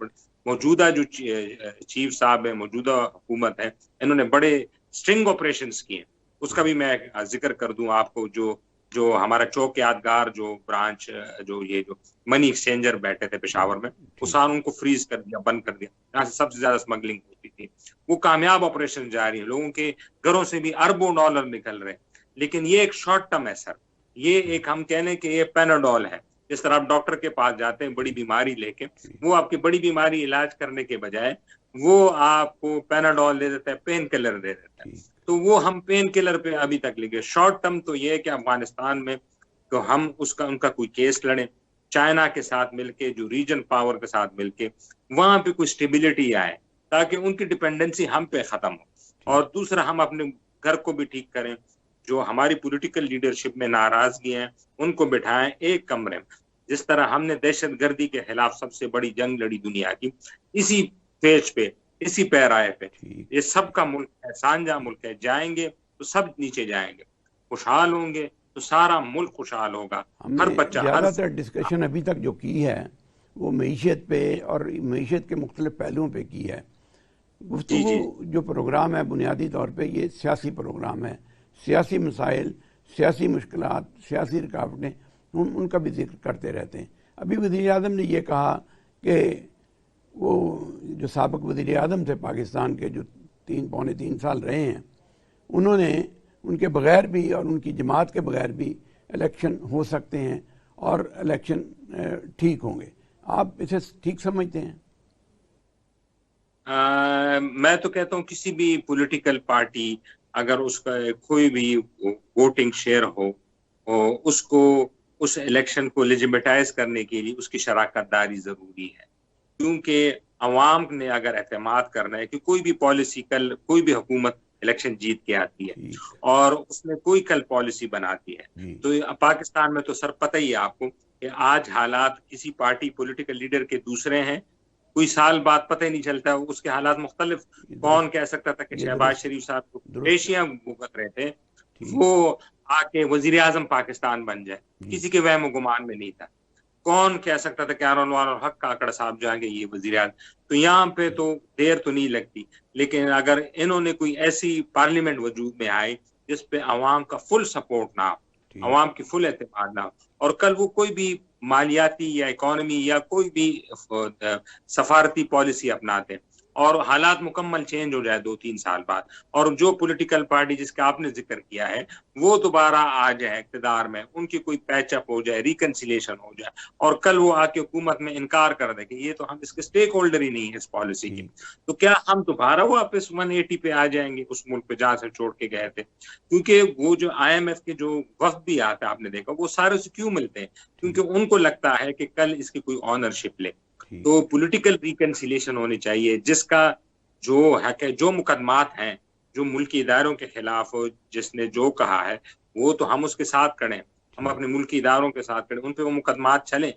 मौजूदा जो चीफ साहब है, मौजूदा हुकूमत है, इन्होंने बड़े स्ट्रिंग ऑपरेशंस किए। उसका भी मैं जिक्र कर दूं आपको, जो जो हमारा चौक यादगार जो ब्रांच, जो ये जो मनी एक्सचेंजर बैठे थे पेशावर में, वो सारा उनको फ्रीज कर दिया, बंद कर दिया। यहाँ से सबसे ज्यादा स्मगलिंग होती थी। वो कामयाब ऑपरेशन जारी है, लोगों के घरों से भी अरबों डॉलर निकल रहे हैं। लेकिन ये एक शॉर्ट टर्म है सर, ये एक हम कहने के ये पैनाडोल है। जिस तरह आप डॉक्टर के पास जाते हैं बड़ी बीमारी लेके, वो आपकी बड़ी बीमारी इलाज करने के बजाय वो आपको पैनाडोल दे देता है, पेन किलर दे देता है। तो वो हम पेन किलर पे अभी तक लगे। शॉर्ट टर्म तो ये है कि अफगानिस्तान में तो हम उनका कोई केस लड़ें, चाइना के साथ मिलके, जो रीजन पावर के साथ मिलके, वहां पे कोई स्टेबिलिटी आए, ताकि उनकी डिपेंडेंसी हम पे खत्म हो। और दूसरा, हम अपने घर को भी ठीक करें। जो हमारी पॉलिटिकल लीडरशिप में नाराजगी है, उनको बिठाएं एक कमरे में। जिस तरह हमने दहशतगर्दी के खिलाफ सबसे बड़ी जंग लड़ी दुनिया की, इसी पेज पे, इसी पैराए पे, ये सबका मुल्क है, साझा मुल्क है। जाएंगे तो सब नीचे जाएंगे, खुशहाल होंगे तो सारा मुल्क खुशहाल होगा। हर बच्चा, ज्यादातर डिस्कशन अभी तक जो की है वो मईशत पे और मईशत के मुख्तलिफ पहलुओं पे की है। गुफ्तगू जो प्रोग्राम है बुनियादी तौर पे ये सियासी प्रोग्राम है। सियासी मसाइल, सियासी मुश्किलात, सियासी रुकावटें, उनका भी जिक्र करते रहते हैं। अभी वज़ीर आज़म ने ये कहा कि वो जो साबिक़ वज़ीर आज़म थे पाकिस्तान के, जो पौने तीन साल रहे हैं, उन्होंने उनके बगैर भी और उनकी जमात के बगैर भी इलेक्शन हो सकते हैं और इलेक्शन ठीक होंगे। आप इसे ठीक समझते हैं? मैं तो कहता हूँ किसी भी पॉलिटिकल पार्टी अगर उसका कोई भी वोटिंग शेयर हो, उसको उस इलेक्शन को लेजिटिमाइज करने के लिए उसकी शराकतदारी जरूरी है। क्योंकि अवाम ने अगर एतमाद करना है कि कोई भी पॉलिसी, कल कोई भी हुकूमत इलेक्शन जीत के आती है और उसने कोई कल पॉलिसी बनाती है, तो पाकिस्तान में तो सर पता ही है आपको कि आज हालात किसी पार्टी पॉलिटिकल लीडर के दूसरे हैं, कोई साल बाद पता ही नहीं चलता, उसके हालात मुख्तलिफ। कौन कह सकता था कि शहबाज शरीफ साहब को पेशियां भुगत रहे थे, वो आके वजीर आजम पाकिस्तान बन जाए, किसी के वहम गुमान में नहीं था। कौन कह सकता था कि अनवर हक काकड़ साहब जाएंगे ये वजीर आजम। तो यहाँ पे तो देर तो नहीं लगती, लेकिन अगर इन्होंने कोई ऐसी पार्लियामेंट वजूद में आए जिसपे अवाम का फुल सपोर्ट ना हो, अवाम की फुल एतमाद ना हो, और कल वो कोई भी मालियाती या इकोनॉमी या कोई भी सफारती पॉलिसी अपनाते और हालात मुकम्मल चेंज हो जाए 2-3 साल बाद, और जो पॉलिटिकल पार्टी जिसका आपने जिक्र किया है वो दोबारा आ जाए इक़्तिदार में, उनकी कोई पैचअप हो जाए, रिकंसिलेशन हो जाए, और कल वो आके हुकूमत में इनकार कर दे कि ये तो हम इसके स्टेक होल्डर ही नहीं है इस पॉलिसी की, तो क्या हम दोबारा वापस 180 पे आ जाएंगे उस मुल्क पे जहां से छोड़ के गए थे? क्योंकि वो जो IMF के जो वक्त भी आता है, आपने देखा, वो सारे से क्यों मिलते हैं? क्योंकि उनको लगता है कि कल इसकी कोई ऑनरशिप ले। तो पॉलिटिकल रिकंसिलेशन होनी चाहिए, जिसका जो हक है, जो मुकदमात हैं, जो मुल्की इदारों के खिलाफ जिसने जो कहा है, वो तो हम उसके साथ खड़े, हम अपने मुल्की इदारों के साथ खड़े, उन पे वो मुकदमात चले,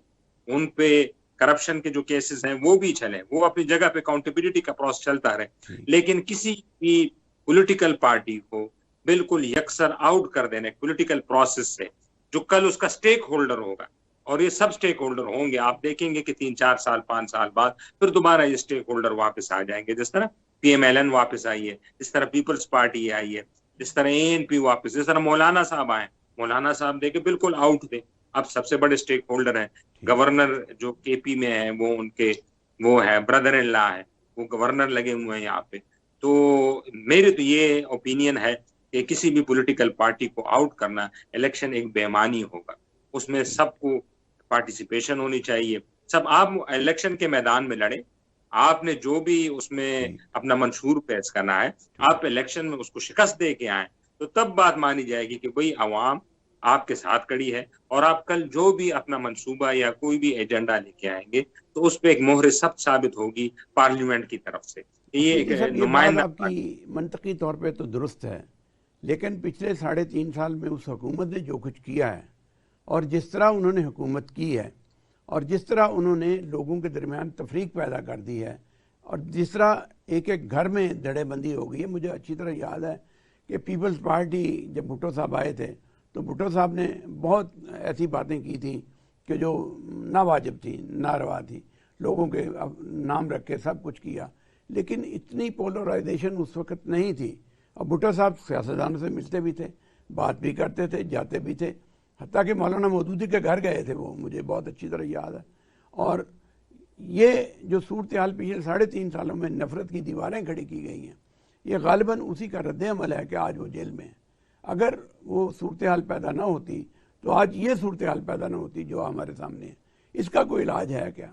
उन पे करप्शन के जो केसेस हैं वो भी चले, वो अपनी जगह पे अकाउंटेबिलिटी का प्रोसेस चलता रहे। लेकिन किसी भी पॉलिटिकल पार्टी को बिल्कुल यकसर आउट कर देने पॉलिटिकल प्रोसेस से, जो कल उसका स्टेक होल्डर होगा, और ये सब स्टेक होल्डर होंगे, आप देखेंगे कि 3-4 साल 5 साल बाद फिर दोबारा ये स्टेक होल्डर वापस आ जाएंगे। जिस तरह PMLN वापस आई है, जिस तरह पीपल्स पार्टी आई है, जिस तरह ANP वापस, जिस तरह मौलाना साहब आए, मौलाना साहब देखे बिल्कुल आउट थे, अब सबसे बड़े स्टेक होल्डर हैं। गवर्नर जो KP में है, वो उनके वो है ब्रदर इन लॉ है, वो गवर्नर लगे हुए हैं यहाँ पे। तो मेरे तो ये ओपिनियन है कि किसी भी पॉलिटिकल पार्टी को आउट करना, इलेक्शन एक बेईमानी होगा, उसमें सबको पार्टिसिपेशन होनी चाहिए। सब आप इलेक्शन के मैदान में लड़े, आपने जो भी उसमें अपना मंशूर पेश करना है, आप इलेक्शन में उसको शिकस्त दे के आए, तो तब बात मानी जाएगी कि भाई अवाम आपके साथ खड़ी है, और आप कल जो भी अपना मंसूबा या कोई भी एजेंडा लेके आएंगे तो उस पर एक मोहर सख्त साबित होगी पार्लियामेंट की तरफ से। ये नुमाइंदा आपकी मंतकी तौर पे तो दुरुस्त है, लेकिन पिछले 3.5 साल में उस हुकूमत ने जो कुछ किया है और जिस तरह उन्होंने हुकूमत की है और जिस तरह उन्होंने लोगों के दरमियान तफरीक पैदा कर दी है और जिस तरह एक एक घर में धड़ेबंदी हो गई है। मुझे अच्छी तरह याद है कि पीपल्स पार्टी जब भुट्टो साहब आए थे तो भुट्टो साहब ने बहुत ऐसी बातें की थी कि जो नावाजिब थी, नारवा थी, लोगों के नाम रख के सब कुछ किया, लेकिन इतनी पोलराइजेशन उस वक्त नहीं थी। और भुट्टो साहब सियासतदानों से मिलते भी थे, बात भी करते थे, जाते भी थे, हत्ता कि मौलाना मौदूदी के घर गए थे वो, मुझे बहुत अच्छी तरह याद है। और ये जो सूरत हाल पिछले 3.5 सालों में नफरत की दीवारें खड़ी की गई हैं, ये गालिबन उसी का रद्द अमल है कि आज वो जेल में है। अगर वो सूरत हाल पैदा ना होती तो आज ये सूरत हाल पैदा ना होती जो हमारे सामने है। इसका कोई इलाज है क्या?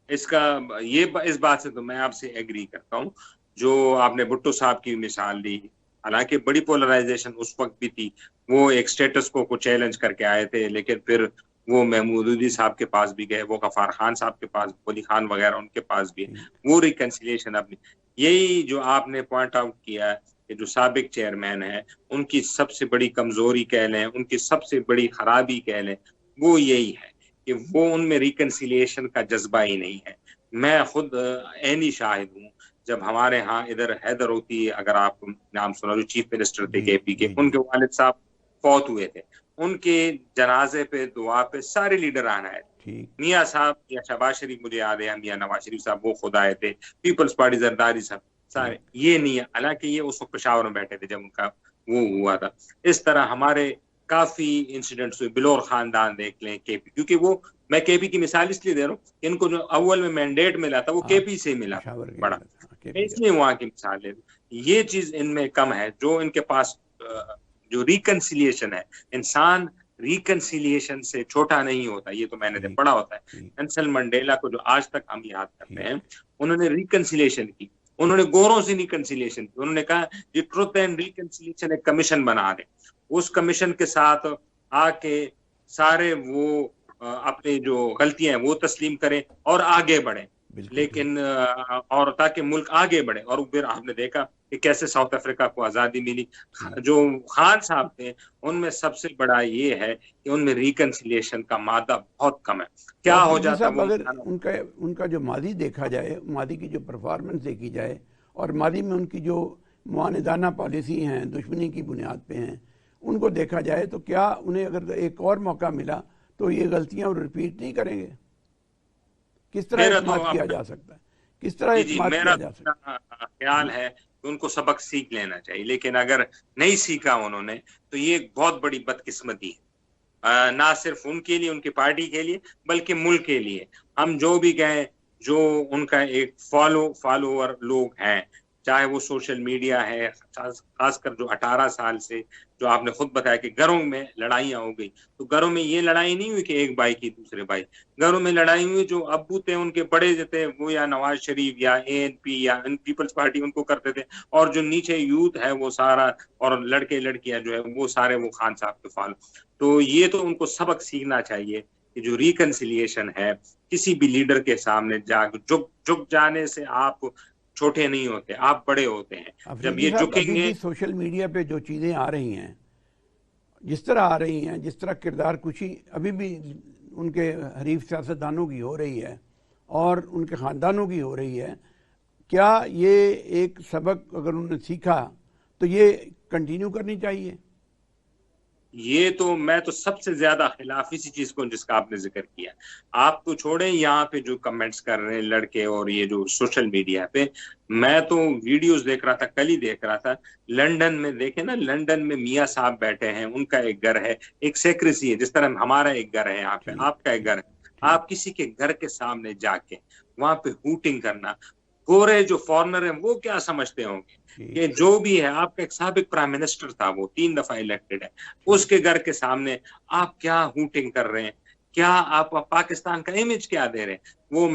इस बात से तो मैं आपसे एग्री करता हूँ। जो आपने भुट्टो साहब की मिसाल दी, हालांकि बड़ी पोलराइजेशन उस वक्त भी थी, वो एक स्टेटस को चैलेंज करके आए थे, लेकिन फिर वो महमूदुद्दीन साहब के पास भी गए, वो गफार खान साहब के पास, वली खान वगैरह उनके पास भी, वो रिकन्सिलिएशन अपनी, यही जो आपने पॉइंट आउट किया है कि जो साबिक चेयरमैन है उनकी सबसे बड़ी कमजोरी कह लें, उनकी सबसे बड़ी खराबी कह लें, वो यही है कि वो उनमें रिकन्सिलिएशन का जज्बा ही नहीं है। मैं खुद ऐनी शाहिद हूँ, जब हमारे यहाँ इधर हैदर होती, अगर आप नाम सुना, जो चीफ मिनिस्टर थे केपी के, उनके वालिद साहब फौत हुए थे, उनके जनाजे पे दुआ पे सारे लीडर आना है, मियाँ साहब या शहबाज शरीफ, मुझे याद है मियाँ नवाज शरीफ साहब वो खुद आए थे, पीपल्स पार्टी जरदारी साहब, सारे ये नहीं है। हालांकि ये उस वक्त पेशावर में बैठे थे जब उनका वो हुआ था। इस तरह हमारे काफी इंसिडेंट्स हुए। बिलोर खानदान देख लें, केपी, क्योंकि वो, मैं केपी की मिसाल इसलिए दे रहा हूँ, इनको जो अव्वल में मैंडेट मिला था वो केपी से मिला बड़ा, इसलिए वहां की मिसाल ले रहा हूँ। ये चीज इनमें कम है, जो इनके पास जो रिकन्सिलिएशन है, इंसान रिकन्सिलिएशन से छोटा नहीं होता, ये तो मैंने पढ़ा होता है। नेल्सन मंडेला को जो आज तक हम याद करते हैं, उन्होंने रिकन्सिलिएशन की, उन्होंने गोरों से रिकन्सिलिएशन की, उन्होंने कहा ये ट्रुथ एंड रिकन्सिलिएशन एक कमीशन बना दे, उस कमीशन के साथ आके सारे वो अपनी जो गलतियां हैं वो तस्लीम करें और आगे बढ़े, लेकिन और ताकि मुल्क आगे बढ़े। और फिर आपने देखा कि कैसे साउथ अफ्रीका को आजादी मिली। जो खान साहब थे, उनमें सबसे बड़ा ये है कि उनमें रिकन्सिलिएशन का मादा बहुत कम है। क्या हो जाता है अगर उनका जो मादी देखा जाए, मादी की जो परफॉर्मेंस देखी जाए, और मादी में उनकी जो मुआनिदाना पॉलिसी हैं, दुश्मनी की बुनियाद पे हैं, उनको देखा जाए, तो क्या उन्हें अगर एक और मौका मिला तो ये गलतियां रिपीट नहीं करेंगे? किस तरह इस्तेमाल किया जा सकता है, किस तरह इस्तेमाल किया जा सकता है? ख्याल है कि उनको सबक सीख लेना चाहिए, लेकिन अगर नहीं सीखा उन्होंने तो ये एक बहुत बड़ी बदकिस्मती है, ना सिर्फ उनके लिए, उनकी पार्टी के लिए, बल्कि मुल्क के लिए। हम जो भी कहें, जो उनका एक फॉलोअर लोग हैं, चाहे वो सोशल मीडिया है, खासकर जो 18 साल से, जो आपने खुद बताया कि घरों में लड़ाइयां हो गई, तो घरों में ये लड़ाई नहीं हुई कि एक भाई की दूसरे भाई, घरों में लड़ाई हुई, जो अब्बू थे उनके बड़े जो थे वो या नवाज शरीफ या एएनपी या पीपल्स पार्टी उनको करते थे, और जो नीचे यूथ है वो सारा, और लड़के लड़कियां जो है वो सारे वो खान साहब के फॉलो। तो ये तो उनको सबक सीखना चाहिए कि जो रिकन्सिलिएशन है, किसी भी लीडर के सामने झुक जाने से आप छोटे नहीं होते, आप बड़े होते हैं। जब ये झुकेंगे, सोशल मीडिया पे जो चीजें आ रही हैं, जिस तरह आ रही हैं, जिस तरह किरदार कुशी अभी भी उनके हरीफ सियासतदानों की हो रही है और उनके ख़ानदानों की हो रही है, क्या ये एक सबक अगर उन्होंने सीखा तो ये कंटिन्यू करनी चाहिए? ये तो मैं तो सबसे ज्यादा खिलाफ इसी चीज को जिसका आपने जिक्र किया। आप तो छोड़े यहाँ पे जो कमेंट्स कर रहे हैं लड़के और ये जो सोशल मीडिया पे, मैं तो वीडियोस देख रहा था, कल ही देख रहा था, लंदन में देखे ना, लंदन में मियाँ साहब बैठे हैं, उनका एक घर है, एक सेक्रेसी है, जिस तरह हमारा एक घर है यहाँ पे, आपका एक घर है, आप किसी के घर के सामने जाके वहां पे हूटिंग करना, गोरे जो फॉरनर है वो क्या समझते होंगे कि जो भी है, आपका एक साबिक प्राइम मिनिस्टर था, वो 3 दफा इलेक्टेड है, उसके घर के सामने आप क्या हूटिंग कर रहे हैं? क्या आप पाकिस्तान का इमेज क्या दे रहे हैं? वो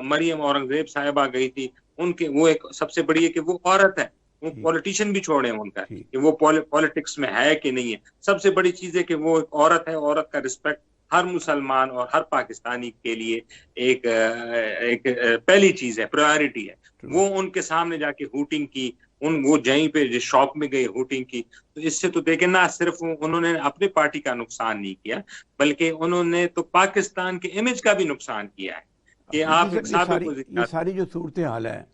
मरियम औरंगजेब साहिबा गई थी, उनके वो एक सबसे बड़ी है कि वो औरत है, वो पॉलिटिशियन भी छोड़े उनका कि वो पॉलिटिक्स में है कि नहीं है, सबसे बड़ी चीज है कि वो एक औरत है। औरत का रिस्पेक्ट हर मुसलमान और हर पाकिस्तानी के लिए एक पहली चीज है, प्रायोरिटी है। वो उनके सामने जाके हूटिंग की, वो जहीं पे जिस शॉप में गए हूटिंग की, तो इससे तो देखें ना, सिर्फ उन्होंने अपनी पार्टी का नुकसान नहीं किया, बल्कि उन्होंने तो पाकिस्तान के इमेज का भी नुकसान किया है कि आप ये सारी जो सूरत हाल है,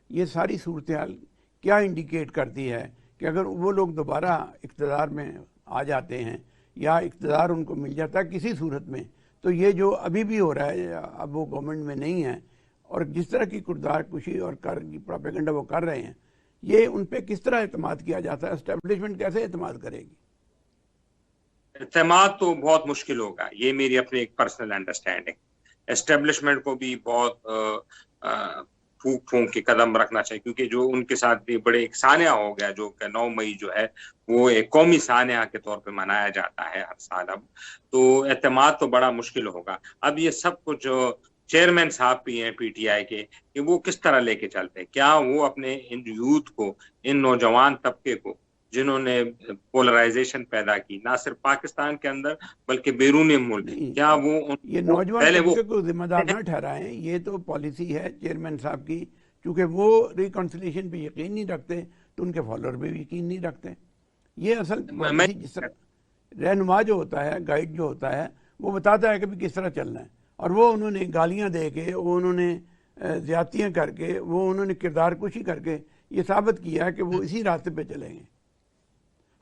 ये सारी सूरत हाल क्या इंडिकेट करती है कि अगर वो लोग दोबारा इख्तियार में आ जाते हैं या इक़्तिदार उनको मिल जाता है किसी सूरत में, तो ये जो अभी भी हो रहा है, अब वो गवर्नमेंट में नहीं है और जिस तरह की किरदार कुशी और प्रोपेगेंडा वो कर रहे हैं, ये उन पे किस तरह एतमाद किया जाता है? एस्टेब्लिशमेंट कैसे एतमाद करेगी? एतमाद तो बहुत मुश्किल होगा, ये मेरी अपनी एक पर्सनल अंडरस्टैंडिंग। एस्टेब्लिशमेंट को भी बहुत फूक फूक के कदम रखना चाहिए, क्योंकि जो उनके साथ भी बड़े एक सानिया हो गया, जो 9 मई जो है वो एक कौमी सानिया के तौर पे मनाया जाता है हर साल। अब तो एतमाद तो बड़ा मुश्किल होगा। अब ये सब कुछ चेयरमैन साहब भी हैं पीटीआई के, कि वो किस तरह लेके चलते हैं, क्या वो अपने इन यूथ को, इन नौजवान तबके को जिन्होंने पोलराइजेशन पैदा की ना सिर्फ पाकिस्तान के अंदर बल्कि बैरूनी मुल्क, क्या वो ये नौजवान तबके को जिम्मेदार न ठहराएं? ये तो पॉलिसी है चेयरमैन साहब की, क्योंकि वो रिकॉन्सिलिएशन पे यकीन नहीं रखते तो उनके फॉलोअर भी यकीन नहीं रखते। ये असल पॉलिसी, जिस तरह रहनुमा जो होता है, गाइड जो होता है, वो बताता है कि भी किस तरह चलना है, और वो उन्होंने गालियां दे के, वो उन्होंने ज्यादतियां करके, वो उन्होंने किरदार कुशी करके ये साबित किया है कि वो इसी रास्ते पे चलेंगे।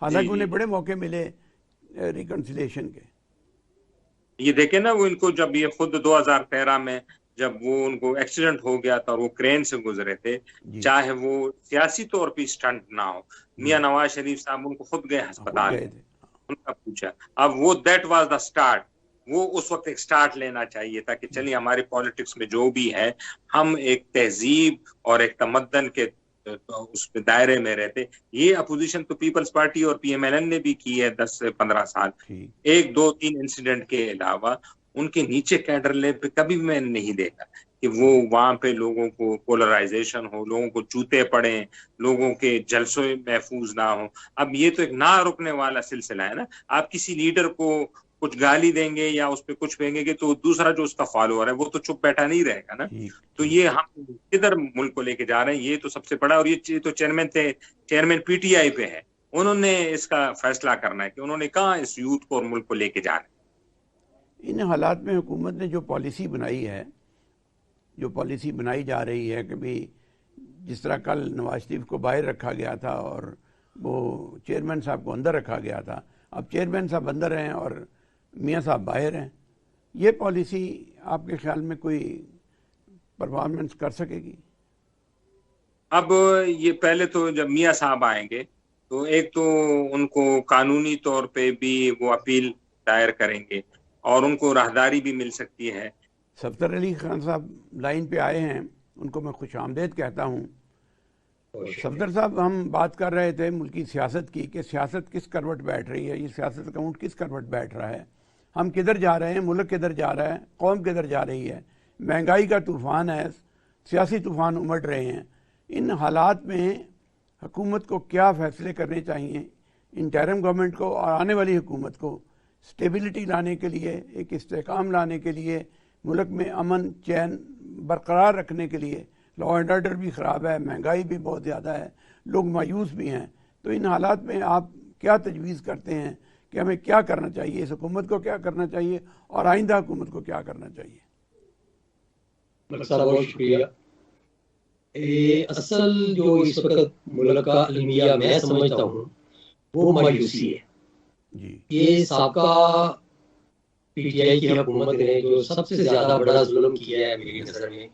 हालांकि उन्हें बड़े मौके मिले रिकन्सिलिएशन के। ये देखे ना, वो इनको जब ये खुद 2013 में जब वो उनको एक्सीडेंट हो गया था और वो क्रेन से गुजरे थे, चाहे वो सियासी तौर पे स्टंट ना हो, मियां नवाज शरीफ साहब उनको खुद गए अस्पताल, उनका पूछा। अब वो दैट वाज द स्टार्ट, वो उस वक्त एक स्टार्ट लेना चाहिए था कि चलिए हमारी पॉलिटिक्स में जो भी है, हम एक तहजीब और एक तमद्दन के उस दायरे में रहते। ये अपोजिशन तो पीपल्स पार्टी और पीएमएलएन ने भी की है 10 से 15 साल। 1, 2, 3 इंसिडेंट के अलावा उनके नीचे कैडर ले पे कभी मैंने नहीं देखा कि वो वहां पे लोगों को पोलराइजेशन हो, लोगों को चूते पड़े, लोगों के जलसों महफूज ना हो। अब ये तो एक ना रुकने वाला सिलसिला है ना। आप किसी लीडर को कुछ गाली देंगे या उस पर कुछ कहेंगे तो दूसरा जो उसका फॉलोअर है वो तो चुप बैठा नहीं रहेगा ना। तो ये हम किधर मुल्क को लेके जा रहे हैं, ये तो सबसे बड़ा। और ये तो चेयरमैन पीटीआई पे है, उन्होंने इसका फैसला करना है कि उन्होंने कहाँ इस यूथ को और मुल्क को लेके जाना है। इन हालात में हुकूमत ने जो पॉलिसी बनाई है, जो पॉलिसी बनाई जा रही है कि भाई जिस तरह कल नवाज शरीफ को बाहर रखा गया था और वो चेयरमैन साहब को अंदर रखा गया था, अब चेयरमैन साहब अंदर हैं और मियाँ साहब बाहर हैं, ये पॉलिसी आपके ख्याल में कोई परफॉर्मेंस कर सकेगी? अब ये पहले तो जब मियाँ साहब आएंगे तो एक तो उनको कानूनी तौर पे भी वो अपील दायर करेंगे और उनको राहदारी भी मिल सकती है। सफदर अली खान साहब लाइन पे आए हैं, उनको मैं खुश आमदेद कहता हूँ। सफदर साहब, हम बात कर रहे थे मुल्की सियासत की कि सियासत किस करवट बैठ रही है, ये सियासत का ऊँट किस करवट बैठ रहा है, हम किधर जा रहे हैं, मुल्क किधर जा रहा है, कौम किधर जा रही है। महंगाई का तूफ़ान है, सियासी तूफ़ान उमड़ रहे हैं। इन हालात में हुकूमत को क्या फ़ैसले करने चाहिए, इंटरिम गवर्नमेंट को और आने वाली हुकूमत को, स्टेबिलिटी लाने के लिए, एक इस्तेकाम लाने के लिए, मुल्क में अमन चैन बरकरार रखने के लिए? लॉ एंड ऑर्डर भी ख़राब है, महंगाई भी बहुत ज़्यादा है, लोग मायूस भी हैं। तो इन हालात में आप क्या तजवीज़ करते हैं कि हमें क्या करना चाहिए, इस हुकूमत को क्या करना चाहिए और आइंदा हुकूमत को क्या करना चाहिए? बहुत शुक्रिया। असल जो इस वक्त मुल्क का अलमिया मैं समझता हूँ वो मायूसी है जी। ये साबका पीटीआई की हुकूमत ने जो सबसे ज्यादा बड़ा जुल्म किया है मेरी नजर में,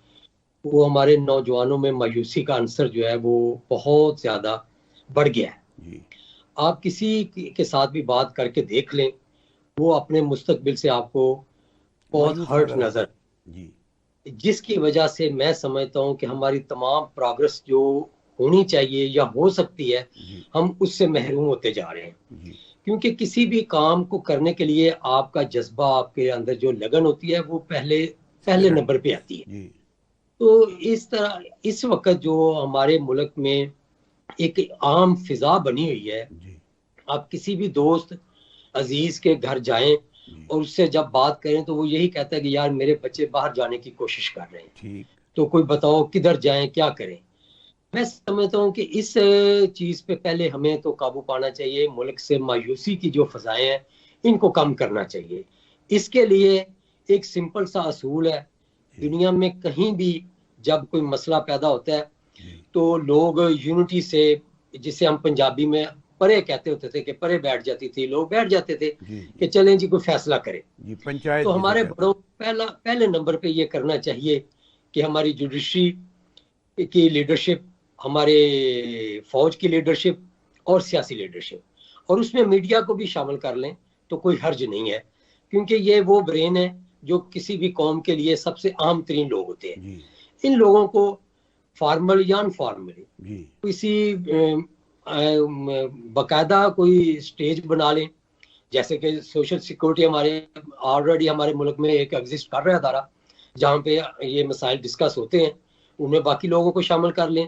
वो हमारे नौजवानों में मायूसी का अंसर जो है वो बहुत ज्यादा बढ़ गया है जी। आप किसी के साथ भी बात करके देख लें, वो अपने मुस्तकबिल से आपको बहुत हर्ट नजर जी, जिसकी वजह से मैं समझता हूँ कि हमारी तमाम प्रोग्रेस जो होनी चाहिए या हो सकती है हम उससे महरूम होते जा रहे हैं। क्योंकि किसी भी काम को करने के लिए आपका जज्बा, आपके अंदर जो लगन होती है वो पहले नंबर पे आती है। तो इस तरह इस वक्त जो हमारे मुल्क में एक आम फिजा बनी हुई है, आप किसी भी दोस्त अजीज के घर जाएं और उससे जब बात करें तो वो यही कहता है कि यार मेरे बच्चे बाहर जाने की कोशिश कर रहे हैं, तो कोई बताओ किधर जाएं, क्या करें। मैं समझता हूँ कि इस चीज पे पहले हमें तो काबू पाना चाहिए। मुल्क से मायूसी की जो फजाएं हैं इनको कम करना चाहिए। इसके लिए एक सिंपल सा असूल है, दुनिया में कहीं भी जब कोई मसला पैदा होता है तो लोग यूनिटी से, जिसे हम पंजाबी में परे कहते होते थे कि परे बैठ जाती थी, लोग बैठ जाते थे कि चलें जी कोई फैसला करें जी, पंचायत। तो हमारे बड़ों पहले नंबर पे ये करना चाहिए कि हमारी जुडिशरी की लीडरशिप, हमारे फौज की लीडरशिप और सियासी लीडरशिप, और उसमें मीडिया को भी शामिल कर लें तो कोई हर्ज नहीं है, क्योंकि ये वो ब्रेन है जो किसी भी कौम के लिए सबसे आम तरीन लोग होते हैं। इन लोगों को फॉर्मल या अनफॉर्मली किसी बाकायदा कोई स्टेज बना लें, जैसे कि सोशल सिक्योरिटी हमारे ऑलरेडी हमारे मुल्क में एक एग्जिस्ट कर रहा है अदारा जहाँ पे ये मसाइल डिस्कस होते हैं, उनमें बाकी लोगों को शामिल कर लें।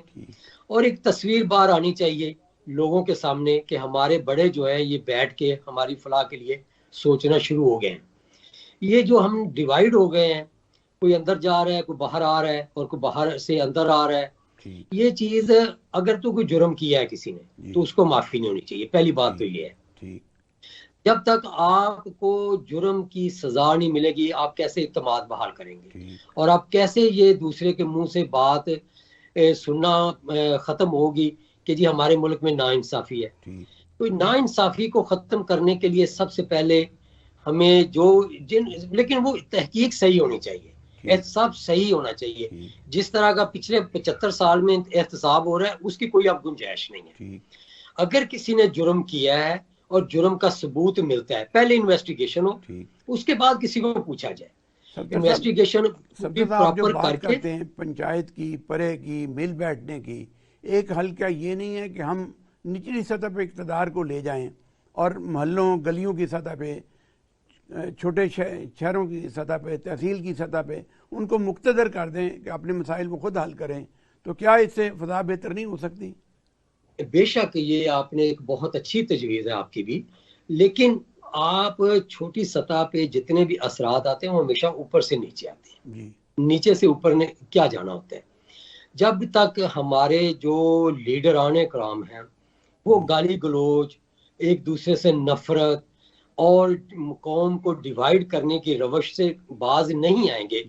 और एक तस्वीर बाहर आनी चाहिए लोगों के सामने कि हमारे बड़े जो है ये बैठ के हमारी फलाह के लिए सोचना शुरू हो गए हैं। ये जो हम डिवाइड हो गए हैं, कोई अंदर जा रहा है, कोई बाहर आ रहा है और कोई बाहर से अंदर आ रहा है, ये चीज अगर तो कोई जुर्म किया है किसी ने तो उसको माफी नहीं होनी चाहिए। पहली बात तो ये है, जब तक आपको जुर्म की सजा नहीं मिलेगी आप कैसे इत्तेमाद बहाल करेंगे, और आप कैसे ये दूसरे के मुंह से बात सुनना खत्म होगी कि जी हमारे मुल्क में नाइंसाफी है। तो नाइंसाफी को खत्म करने के लिए सबसे पहले हमें लेकिन वो तहकीक सही होनी चाहिए, एहतसाब सही होना चाहिए। जिस तरह का पिछले 75 साल में एहतसाब हो रहा है उसकी कोई अब गुंजाइश नहीं है। अगर किसी ने जुर्म किया है और जुर्म का सबूत मिलता है, पहले इन्वेस्टिगेशन हो, उसके बाद किसी को पूछा जाए। इन्वेस्टिगेशन प्रॉपर करके हैं, पंचायत की, परे की, मिल बैठने की, एक हल क्या ये नहीं है कि हम निचली सतह पे इक़्तिदार को ले जाएं और मोहल्लों गलियों की सतह पे, छोटे शहरों की सतह पे, तहसील की सतह पे उनको मुक्तदर कर दें कि अपने मसाइल को खुद हल करें? तो क्या इससे फ़ज़ा बेहतर नहीं हो सकती? बेशक ये आपने एक बहुत अच्छी तजवीज़ है आपकी भी, लेकिन आप छोटी सतह पे जितने भी असरात आते हैं वो हमेशा ऊपर से नीचे आते हैं जी। नीचे से ऊपर ने क्या जाना होता है। जब तक हमारे जो लीडरान कराम हैं वो गाली गलोच, एक दूसरे से नफरत और कौम को डिवाइड करने की रवश से बाज नहीं आएंगे,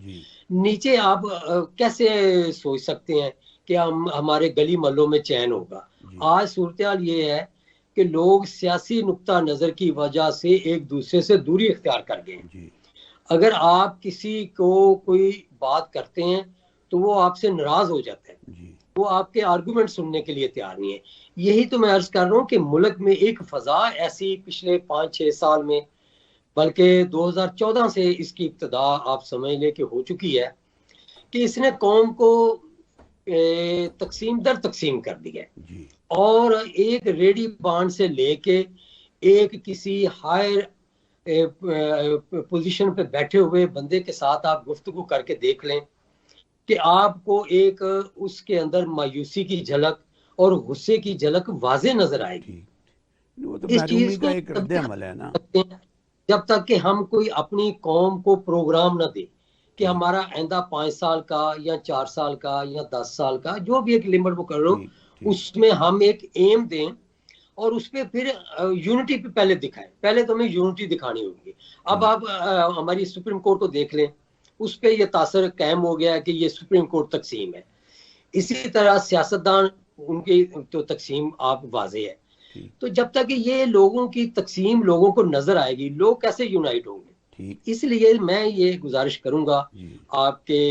नीचे आप कैसे सोच सकते हैं कि हम हमारे गली महलों में चैन होगा। आज सूरत हाल ये है कि लोग सियासी नुक्ता नज़र की वजह से एक दूसरे से दूरी इख्तियार कर गए। अगर आप किसी को कोई बात करते हैं तो वो आपसे नाराज हो जाता है, वो आपके आर्गुमेंट सुनने के लिए तैयार नहीं है। यही तो मैं अर्ज कर रहा हूँ कि मुल्क में एक फ़ज़ा ऐसी पिछले 5-6 साल में, बल्कि 2014 से इसकी इब्तिदा आप समझ लें कि हो चुकी है, कि इसने कौम को तकसीम दर तकसीम कर दिया है। और एक रेडी बांड से लेके एक किसी हायर पोजीशन पे बैठे हुए बंदे के साथ आप गुफ्तगू करके देख लें कि आपको एक उसके अंदर मायूसी की झलक और गुस्से की झलक वाज़े नजर आएगी। वो तो इस चीज का एक रद्द अमल है ना, जब तक कि हम कोई अपनी कौम को प्रोग्राम न दे कि हमारा आइंदा 5 साल का या 4 साल का या 10 साल का जो भी एक लिमिट वो कर रहे हो, उसमें हम एक एम दें और उस पर फिर यूनिटी पे पहले दिखाएं। पहले तो हमें यूनिटी दिखानी होगी। अब आप हमारी सुप्रीम कोर्ट को देख लें, उस पर यह तासर कायम हो गया है कि ये सुप्रीम कोर्ट तकसीम है। इसी तरह सियासतदान उनकी तो तकसीम आप वाजे है। तो जब तक ये लोगों की तकसीम लोगों को नजर आएगी, लोग कैसे यूनाइट होंगे? इसलिए मैं ये गुजारिश करूंगा आपके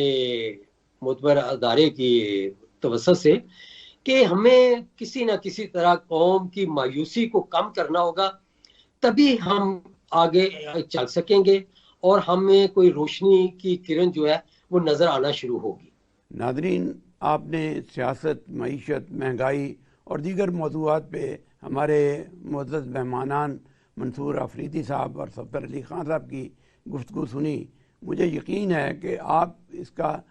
मुतबर अदारे की तवज्जुह से कि हमें किसी न किसी तरह कौम की मायूसी को कम करना होगा, तभी हम आगे चल सकेंगे और हमें कोई रोशनी की किरण जो है वो नज़र आना शुरू होगी। नादरीन, आपने सियासत, मईशत, महंगाई और दीगर मौज़ूआत पे हमारे मुअज़्ज़ज़ मेहमानान मंसूर आफरीदी साहब और सफ़दर अली ख़ान साहब की गुफ्तगू सुनी। मुझे यकीन है कि आप इसका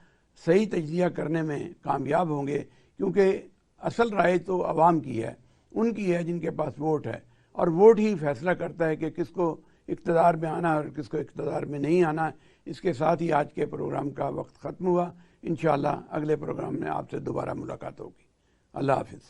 सही तज्ज़िया करने में कामयाब होंगे, क्योंकि असल राय तो आवाम की है, उनकी है जिनके पास वोट है, और वोट ही फैसला करता है कि किसको इक़्तिदार में आना और किसको इक़्तिदार में नहीं आना। इसके साथ ही आज के प्रोग्राम का वक्त ख़त्म हुआ। इंशाअल्लाह अगले प्रोग्राम में आपसे दोबारा मुलाकात होगी। अल्लाह हाफ़िज़।